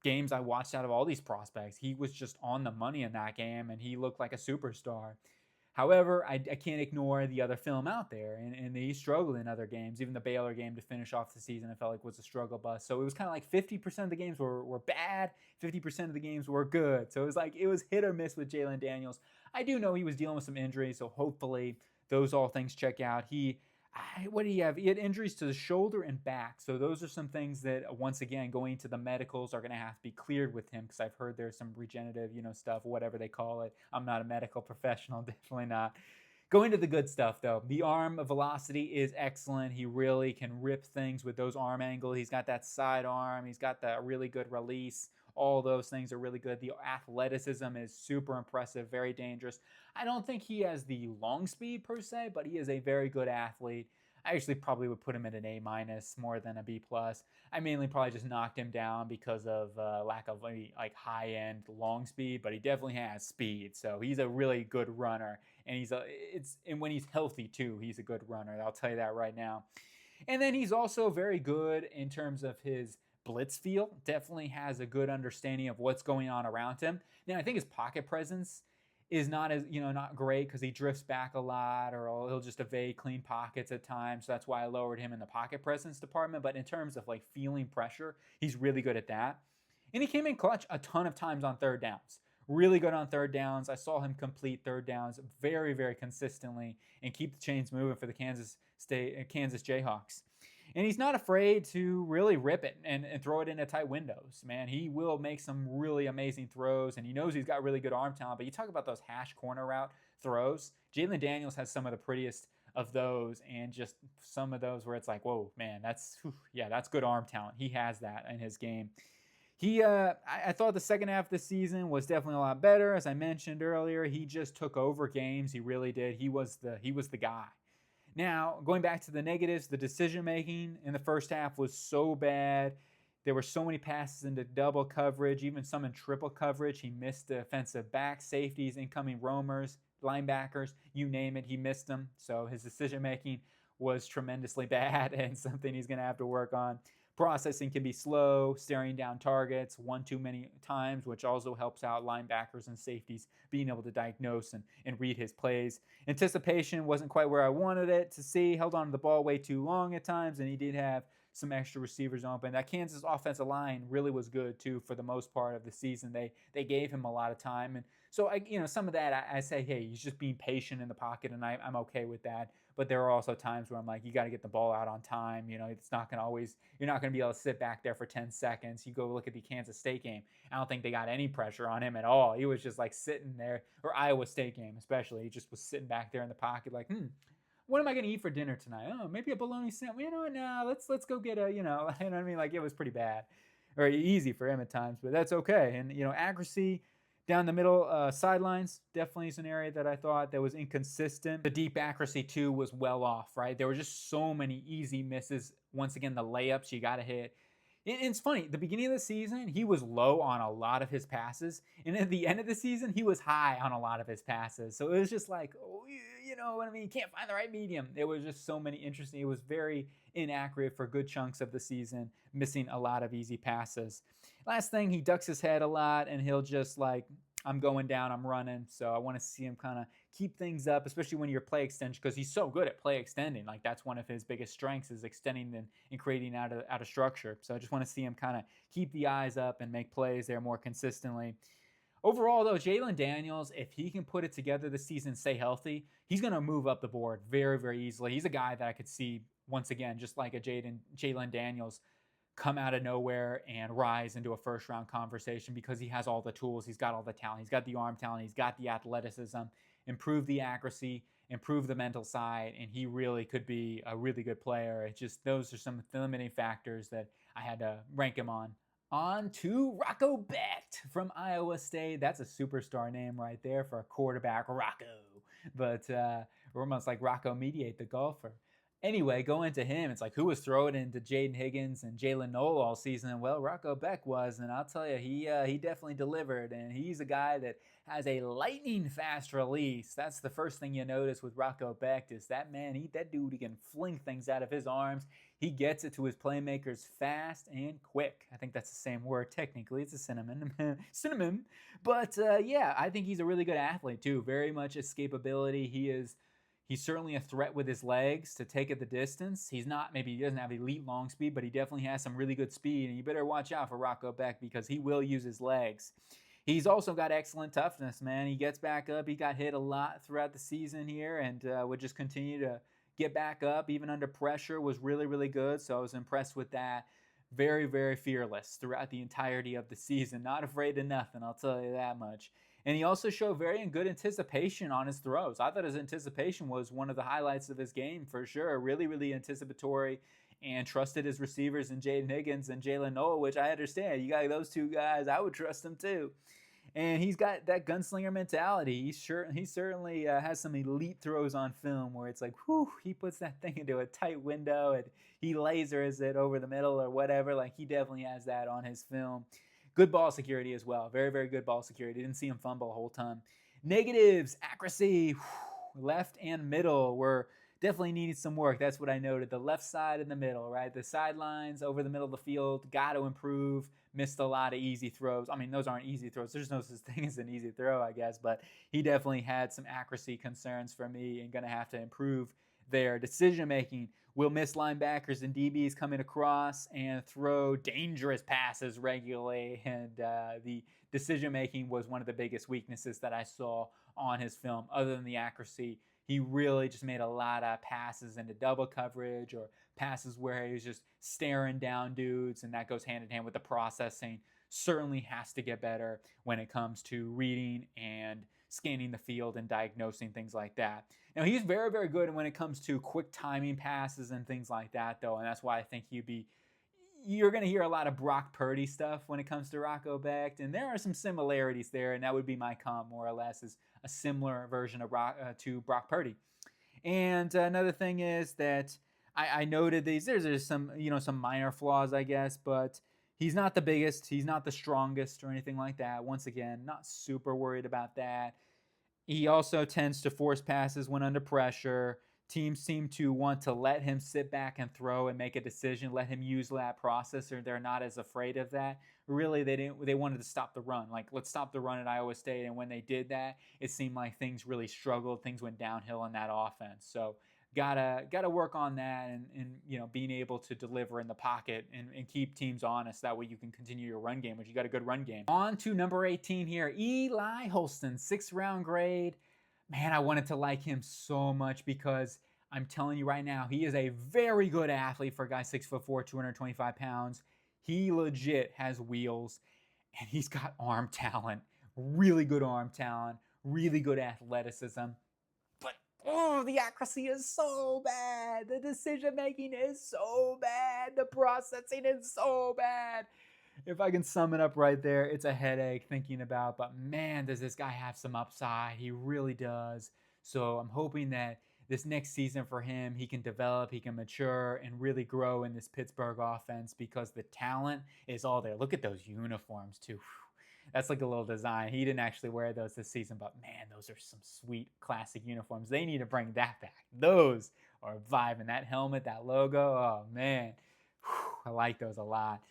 games I watched out of all these prospects. He was just on the money in that game, and he looked like a superstar. However, I can't ignore the other film out there, and he struggled in other games. Even the Baylor game to finish off the season, I felt like was a struggle bus. So it was kind of like 50% of the games were bad, 50% of the games were good. So it was hit or miss with Jalen Daniels. I do know he was dealing with some injuries, so hopefully those all things check out. What did he have? He had injuries to the shoulder and back. So those are some things that, once again, going to the medicals are going to have to be cleared with him, because I've heard there's some regenerative, stuff, whatever they call it. I'm not a medical professional, definitely not. Going to the good stuff, though. The arm velocity is excellent. He really can rip things with those arm angles. He's got that side arm. He's got that really good release. All those things are really good. The athleticism is super impressive, very dangerous. I don't think he has the long speed per se, but he is a very good athlete. I actually probably would put him at an A- more than a B+. I mainly probably just knocked him down because of lack of like high-end long speed, but he definitely has speed. So he's a really good runner, and and when he's healthy too, he's a good runner. I'll tell you that right now. And then he's also very good in terms of his blitz feel. Definitely has a good understanding of what's going on around him. Now, I think his pocket presence is not as, not great because he drifts back a lot, or he'll just evade clean pockets at times. So that's why I lowered him in the pocket presence department. But in terms of like feeling pressure, he's really good at that. And he came in clutch a ton of times on third downs. Really good on third downs. I saw him complete third downs very, very consistently and keep the chains moving for the Kansas Jayhawks. And he's not afraid to really rip it and throw it into tight windows, man. He will make some really amazing throws, and he knows he's got really good arm talent. But you talk about those hash corner route throws. Jalen Daniels has some of the prettiest of those, and just some of those where it's like, whoa, man, that's good arm talent. He has that in his game. I thought the second half of the season was definitely a lot better. As I mentioned earlier, he just took over games. He really did. He was the guy. Now, going back to the negatives, the decision-making in the first half was so bad. There were so many passes into double coverage, even some in triple coverage. He missed defensive back, safeties, incoming roamers, linebackers, you name it, he missed them. So his decision-making was tremendously bad and something he's going to have to work on. Processing can be slow, staring down targets one too many times, which also helps out linebackers and safeties being able to diagnose and read his plays. Anticipation wasn't quite where I wanted it to see. Held on to the ball way too long at times, and he did have some extra receivers open. That Kansas offensive line really was good too for the most part of the season. They gave him a lot of time, and so some of that I say, hey, he's just being patient in the pocket, and I'm okay with that. But there are also times where I'm like, you got to get the ball out on time. It's not going to always, you're not going to be able to sit back there for 10 seconds. You go look at the Kansas State game. I don't think they got any pressure on him at all. He was just like sitting there, or Iowa State game especially. He just was sitting back there in the pocket like, what am I going to eat for dinner tonight? Oh, maybe a bologna sandwich. No, let's go get a, you know what I mean? Like, it was pretty bad or easy for him at times, but that's okay. And, accuracy down the middle, sidelines, definitely is an area that I thought that was inconsistent. The deep accuracy, too, was well off, right? There were just so many easy misses. Once again, the layups you got to hit. It's funny, the beginning of the season, he was low on a lot of his passes. And at the end of the season, he was high on a lot of his passes. So it was just like, you know what I mean? You can't find the right medium. There was just so many interesting. It was very inaccurate for good chunks of the season, missing a lot of easy passes. Last thing, he ducks his head a lot, and he'll just like, I'm going down, I'm running. So I want to see him kind of keep things up, especially when you're play extension, because he's so good at play extending. Like, that's one of his biggest strengths, is extending and creating out of structure. So I just want to see him kind of keep the eyes up and make plays there more consistently. Overall, though, Jalen Daniels, if he can put it together this season, stay healthy, he's going to move up the board very, very easily. He's a guy that I could see, once again, just like a Jalen Daniels, come out of nowhere and rise into a first-round conversation because he has all the tools. He's got all the talent. He's got the arm talent. He's got the athleticism. Improve the accuracy, improve the mental side, and he really could be a really good player. It's just those are some limiting factors that I had to rank him on. On to Rocco Becht from Iowa State. That's a superstar name right there for a quarterback, Rocco. But we're almost like Rocco Mediate, the golfer. Anyway, going to him, it's like, who was throwing into Jaden Higgins and Jalen Noel all season? Well, Rocco Becht was, and I'll tell you, he definitely delivered, and he's a guy that has a lightning-fast release. That's the first thing you notice with Rocco Becht is that dude, he can fling things out of his arms. He gets it to his playmakers fast and quick. I think that's the same word. Technically, it's a synonym. But, yeah, I think he's a really good athlete, too. Very much escapability. He's certainly a threat with his legs to take it the distance. He doesn't have elite long speed, but he definitely has some really good speed. And you better watch out for Rocco Becht because he will use his legs. He's also got excellent toughness, man. He gets back up. He got hit a lot throughout the season here and would just continue to get back up. Even under pressure was really, really good. So I was impressed with that. Very, very fearless throughout the entirety of the season. Not afraid of nothing, I'll tell you that much. And he also showed very good anticipation on his throws. I thought his anticipation was one of the highlights of his game for sure. Really, really anticipatory and trusted his receivers in Jaden Higgins and Jalen Noel, which I understand. You got those two guys, I would trust them too. And he's got that gunslinger mentality. He certainly has some elite throws on film where it's like, whew, he puts that thing into a tight window and he lasers it over the middle or whatever. Like, he definitely has that on his film. Good ball security as well. Very, very good ball security. Didn't see him fumble the whole time. Negatives, accuracy, left and middle were definitely needed some work. That's what I noted. The left side and the middle, right? The sidelines over the middle of the field, got to improve. Missed a lot of easy throws. I mean, those aren't easy throws. There's no such thing as an easy throw, I guess. But he definitely had some accuracy concerns for me and going to have to improve their decision making. Will miss linebackers and DBs coming across and throw dangerous passes regularly. And the decision making was one of the biggest weaknesses that I saw on his film, other than the accuracy. He really just made a lot of passes into double coverage or passes where he was just staring down dudes, and that goes hand in hand with the processing. Certainly has to get better when it comes to reading and scanning the field and diagnosing things like that. Now, he's very, very good when it comes to quick timing passes and things like that, though, and that's why I think you're going to hear a lot of Brock Purdy stuff when it comes to Rocco Becht, and there are some similarities there, and that would be my comp, more or less, is a similar version of to Brock Purdy. And another thing is that I noted there's some some minor flaws, I guess, but he's not the biggest, he's not the strongest or anything like that. Once again, not super worried about that. He also tends to force passes when under pressure. Teams seem to want to let him sit back and throw and make a decision, let him use that process, or they're not as afraid of that. Really, they wanted to stop the run. Like, let's stop the run at Iowa State. And when they did that, it seemed like things really struggled. Things went downhill in that offense. So gotta work on that and being able to deliver in the pocket and keep teams honest. That way you can continue your run game, which you got a good run game. On to number 18 here, Eli Holston, 6th round grade. Man, I wanted to like him so much because I'm telling you right now, he is a very good athlete for a guy 6'4", 225 pounds. He legit has wheels, and he's got arm talent, really good arm talent, really good athleticism. But, the accuracy is so bad. The decision-making is so bad. The processing is so bad. If I can sum it up right there, it's a headache thinking about, but man, does this guy have some upside. He really does. So I'm hoping that this next season for him, he can develop, he can mature, and really grow in this Pittsburgh offense because the talent is all there. Look at those uniforms, too. That's like a little design. He didn't actually wear those this season, but man, those are some sweet classic uniforms. They need to bring that back. Those are vibing. That helmet, that logo, oh man. I like those a lot.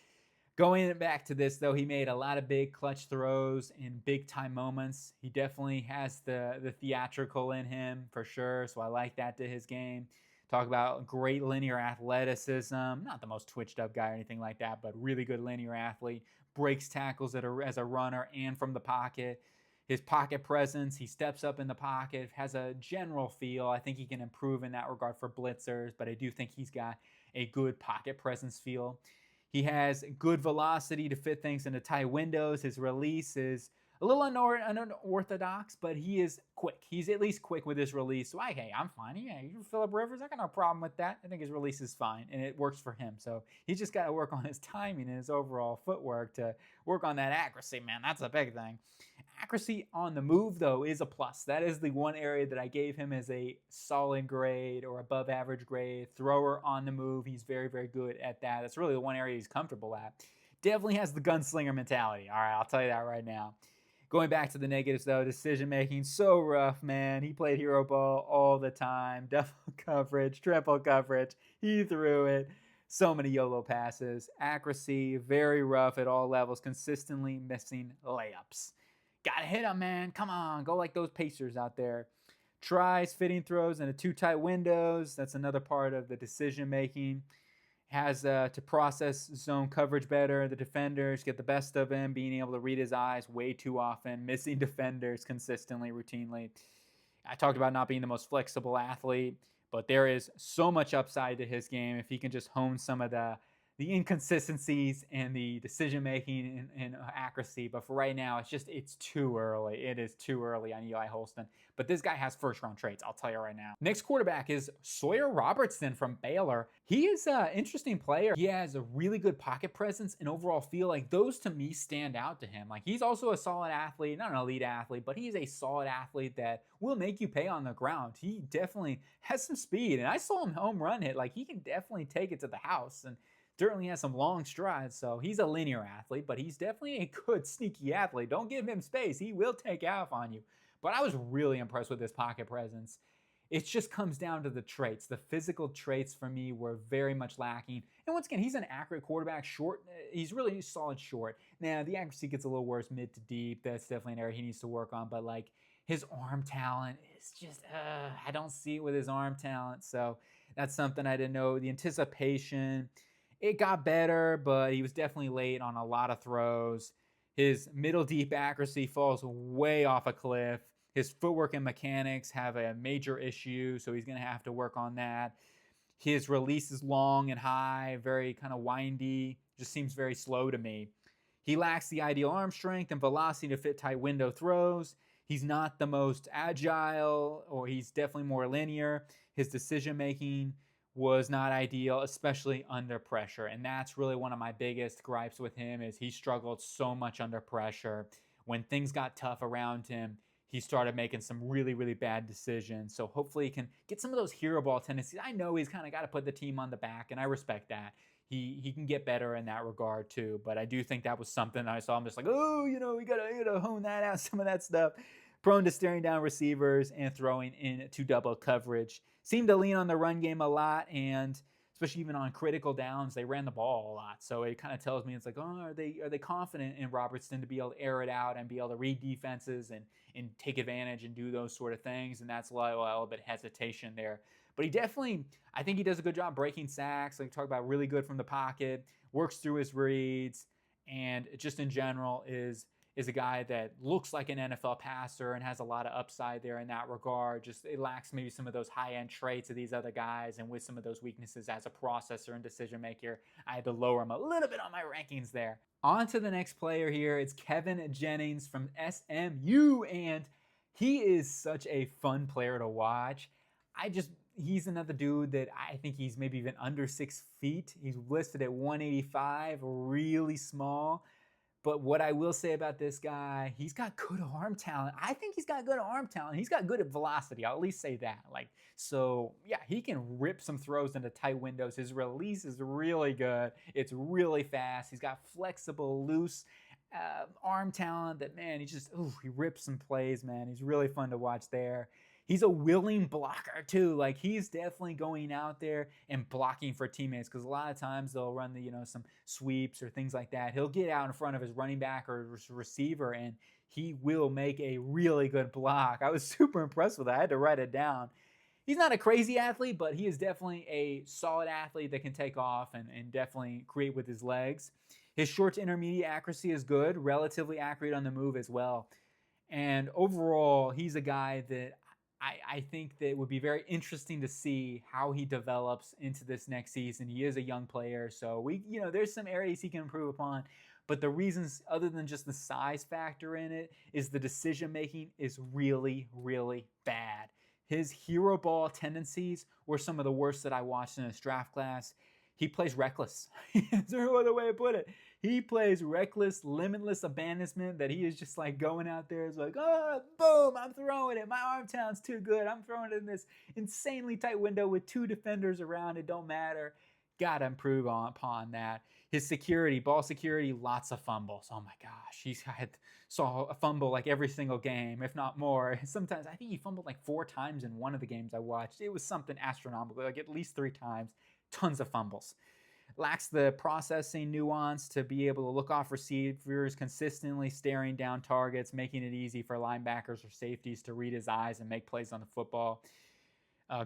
Going back to this, though, he made a lot of big clutch throws in big-time moments. He definitely has the theatrical in him, for sure, so I like that to his game. Talk about great linear athleticism. Not the most twitched-up guy or anything like that, but really good linear athlete. Breaks tackles as a runner and from the pocket. His pocket presence, he steps up in the pocket, has a general feel. I think he can improve in that regard for blitzers, but I do think he's got a good pocket presence feel. He has good velocity to fit things into tight windows. His release is a little unorthodox, but he is quick. He's at least quick with his release. So, hey, I'm fine. Yeah, you're Phillip Rivers. I got no problem with that. I think his release is fine, and it works for him. So he's just got to work on his timing and his overall footwork to work on that accuracy, man. That's a big thing. Accuracy on the move, though, is a plus. That is the one area that I gave him as a solid grade or above average grade. Thrower on the move, he's very, very good at that. That's really the one area he's comfortable at. Definitely has the gunslinger mentality. All right, I'll tell you that right now. Going back to the negatives, though, decision-making, so rough, man. He played hero ball all the time. Double coverage, triple coverage. He threw it. So many YOLO passes. Accuracy, very rough at all levels. Consistently missing layups. Gotta hit him, man. Come on. Go like those Pacers out there. Tries fitting throws into too tight windows. That's another part of the decision-making. Has to process zone coverage better. The defenders get the best of him, being able to read his eyes way too often, missing defenders consistently, routinely. I talked about not being the most flexible athlete, but there is so much upside to his game if he can just hone some of the the inconsistencies and the decision making and accuracy. But for right now, it's too early. It is too early on Eli Holston. But this guy has first round traits, I'll tell you right now. Next quarterback is Sawyer Robertson from Baylor. He is an interesting player. He has a really good pocket presence and overall feel. Like those to me stand out to him. Like he's also a solid athlete, not an elite athlete, but he's a solid athlete that will make you pay on the ground. He definitely has some speed, and I saw him home run it. Like he can definitely take it to the house, and certainly has some long strides. So he's a linear athlete, but he's definitely a good sneaky athlete. Don't give him space. He will take off on you. But I was really impressed with his pocket presence. It just comes down to the traits. The physical traits for me were very much lacking. And once again, he's an accurate quarterback. Short, he's really solid short. Now, the accuracy gets a little worse mid to deep. That's definitely an area he needs to work on. But like his arm talent is just, I don't see it with his arm talent. So that's something I didn't know. The anticipation, it got better, but he was definitely late on a lot of throws. His middle deep accuracy falls way off a cliff. His footwork and mechanics have a major issue, so he's going to have to work on that. His release is long and high, very kind of windy, just seems very slow to me. He lacks the ideal arm strength and velocity to fit tight window throws. He's not the most agile, or he's definitely more linear. His decision making was not ideal, especially under pressure. And that's really one of my biggest gripes with him is he struggled so much under pressure. When things got tough around him, he started making some really, really bad decisions. So hopefully he can get some of those hero ball tendencies. I know he's kind of got to put the team on the back, and I respect that. He can get better in that regard too. But I do think that was something I saw him just like, oh, we gotta hone that out, some of that stuff. Prone to staring down receivers and throwing into double coverage. Seemed to lean on the run game a lot, and especially even on critical downs, they ran the ball a lot. So it kind of tells me it's like, oh, are they confident in Robertson to be able to air it out and be able to read defenses and take advantage and do those sort of things? And that's a little bit hesitation there. But he definitely, I think he does a good job breaking sacks. Like talk about really good from the pocket, works through his reads, and just in general is a guy that looks like an NFL passer and has a lot of upside there in that regard. Just it lacks maybe some of those high-end traits of these other guys, and with some of those weaknesses as a processor and decision maker, I had to lower him a little bit on my rankings there. On to the next player here. It's Kevin Jennings from SMU, and he is such a fun player to watch. He's another dude that I think he's maybe even under 6 feet. He's listed at 185, really small. But what I will say about this guy, he's got good arm talent. I think he's got good arm talent. He's got good velocity. I'll at least say that. So yeah, he can rip some throws into tight windows. His release is really good. It's really fast. He's got flexible, loose arm talent that, man, he rips some plays, man. He's really fun to watch there. He's a willing blocker too. Like he's definitely going out there and blocking for teammates, because a lot of times they'll run some sweeps or things like that. He'll get out in front of his running back or receiver, and he will make a really good block. I was super impressed with that. I had to write it down. He's not a crazy athlete, but he is definitely a solid athlete that can take off and definitely create with his legs. His short to intermediate accuracy is good, relatively accurate on the move as well. And overall, he's a guy that I think that it would be very interesting to see how he develops into this next season. He is a young player, so there's some areas he can improve upon. But the reasons, other than just the size factor in it, is the decision making is really, really bad. His hero ball tendencies were some of the worst that I watched in his draft class. He plays reckless. There's no other way to put it. He plays reckless, limitless abandonment that he is just like going out there. It's like, oh, boom, I'm throwing it. My arm talent's too good. I'm throwing it in this insanely tight window with 2 defenders around. It don't matter. Got to improve upon that. His security, ball security, lots of fumbles. Oh my gosh. Saw a fumble like every single game, if not more. Sometimes I think he fumbled like 4 times in one of the games I watched. It was something astronomical, like at least 3 times. Tons of fumbles. Lacks the processing nuance to be able to look off receivers, consistently staring down targets, making it easy for linebackers or safeties to read his eyes and make plays on the football.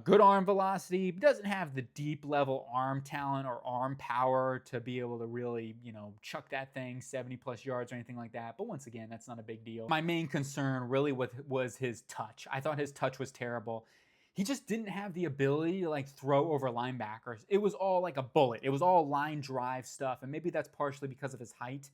Good arm velocity. Doesn't have the deep level arm talent or arm power to be able to really, chuck that thing 70 plus yards or anything like that. But once again, that's not a big deal. My main concern really was his touch. I thought his touch was terrible. he just didn't have the ability to like throw over linebackers. It was all like a bullet. It was all line drive stuff. And maybe that's partially because of his height,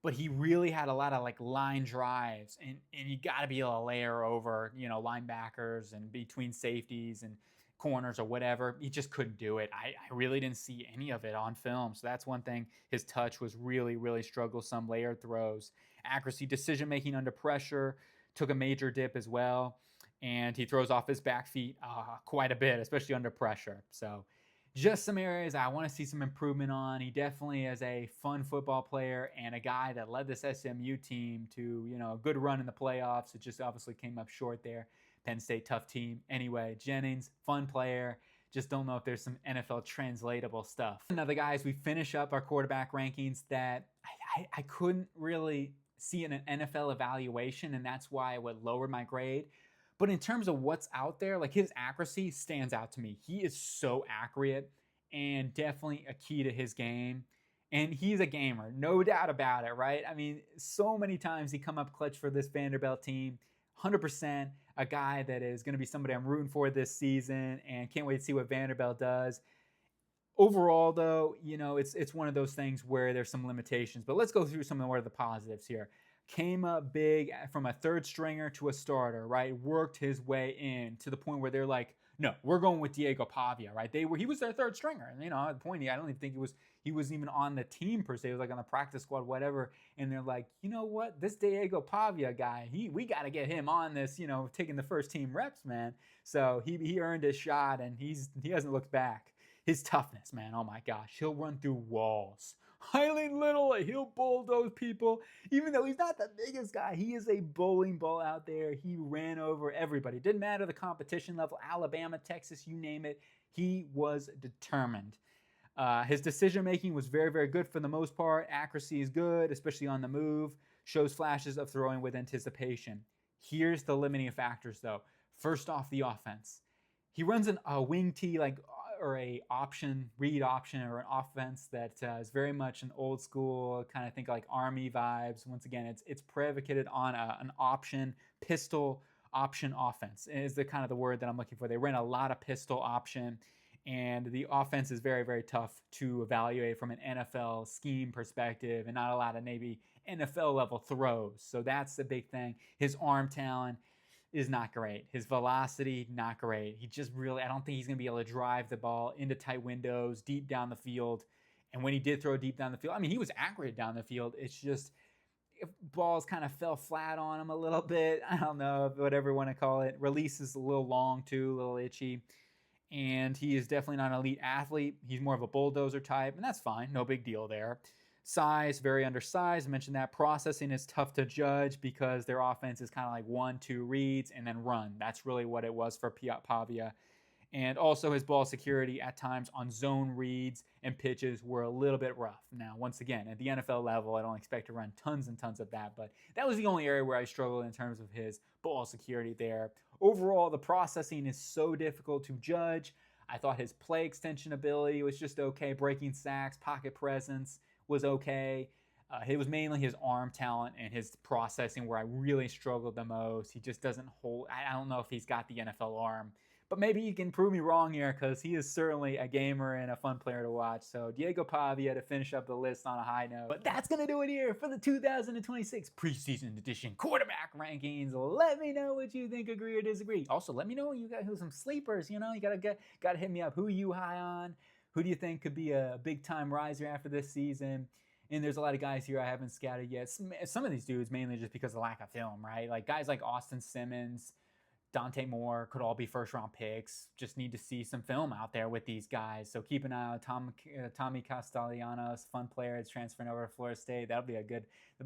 but he really had a lot of like line drives, and you got to be able to layer over, linebackers and between safeties and corners or whatever. He just couldn't do it. I really didn't see any of it on film. So that's one thing. His touch was really, really strugglesome. Layered throws, accuracy, decision making under pressure took a major dip as well. And he throws off his back feet quite a bit, especially under pressure. So just some areas I want to see some improvement on. He definitely is a fun football player and a guy that led this SMU team to, a good run in the playoffs. It just obviously came up short there. Penn State, tough team. Anyway, Jennings, fun player. Just don't know if there's some NFL translatable stuff. Another guy, as we finish up our quarterback rankings, that I couldn't really see in an NFL evaluation, and that's why I would lower my grade. But in terms of what's out there, like his accuracy stands out to me. He is so accurate and definitely a key to his game. And he's a gamer, no doubt about it, right? I mean, so many times he come up clutch for this Vanderbilt team. 100% a guy that is going to be somebody I'm rooting for this season, and can't wait to see what Vanderbilt does. Overall, though, it's one of those things where there's some limitations. But let's go through some of the positives here. Came up big from a third stringer to a starter, right? Worked his way in to the point where they're like, no, we're going with Diego Pavia, right? He was their third stringer. And, at the point, I don't even think he was even on the team per se. He was like on the practice squad, whatever. And they're like, you know what? This Diego Pavia guy, we got to get him on this, taking the first team reps, man. So he earned his shot, and he hasn't looked back. His toughness, man, oh my gosh. He'll run through walls. Highland Little, he'll bulldoze people. Even though he's not the biggest guy, he is a bowling ball out there. He ran over everybody. Didn't matter the competition level, Alabama, Texas, you name it. He was determined. His decision-making was very, very good for the most part. Accuracy is good, especially on the move. Shows flashes of throwing with anticipation. Here's the limiting factors, though. First off, the offense. He runs a wing tee, or a read option, or an offense that is very much an old school kind of think like Army vibes. Once again, it's predicated on an option, pistol option offense is the kind of the word that I'm looking for. They ran a lot of pistol option, and the offense is very, very tough to evaluate from an NFL scheme perspective, and not a lot of maybe NFL level throws. So that's the big thing. His arm talent is not great. His velocity, not great. He just really, I don't think he's going to be able to drive the ball into tight windows, deep down the field. And when he did throw deep down the field, I mean, he was accurate down the field. It's just, if balls kind of fell flat on him a little bit. I don't know, whatever you want to call it. Release is a little long too, a little itchy. And he is definitely not an elite athlete. He's more of a bulldozer type, and that's fine. No big deal there. Size, very undersized. I mentioned that. Processing is tough to judge because their offense is kind of like 1-2 reads and then run. That's really what it was for Pavia. And also his ball security at times on zone reads and pitches were a little bit rough. Now, once again, at the NFL level, I don't expect to run tons and tons of that, but that was the only area where I struggled in terms of his ball security there. Overall, the processing is so difficult to judge. I thought his play extension ability was just okay. Breaking sacks, pocket presence was okay. It was mainly his arm talent and his processing where I really struggled the most. He just doesn't hold. I don't know if he's got the NFL arm, but maybe he can prove me wrong here because he is certainly a gamer and a fun player to watch. So Diego Pavia to finish up the list on a high note. But that's going to do it here for the 2026 preseason edition quarterback rankings. Let me know what you think, agree or disagree. Also, let me know you got some sleepers. You gotta hit me up. Who you high on? Who do you think could be a big-time riser after this season? And there's a lot of guys here I haven't scouted yet. Some of these dudes mainly just because of lack of film, right? Like guys like Austin Simmons, Dante Moore could all be first-round picks. Just need to see some film out there with these guys. So keep an eye on Tommy Castellanos, fun player. It's transferring over to Florida State. That'll be a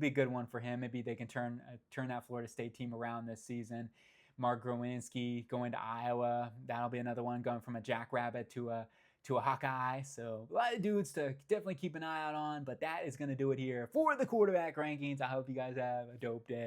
good one for him. Maybe they can turn that Florida State team around this season. Mark Growinski going to Iowa. That'll be another one, going from a jackrabbit to a Hawkeye. So a lot of dudes to definitely keep an eye out on, but that is going to do it here for the quarterback rankings. I hope you guys have a dope day.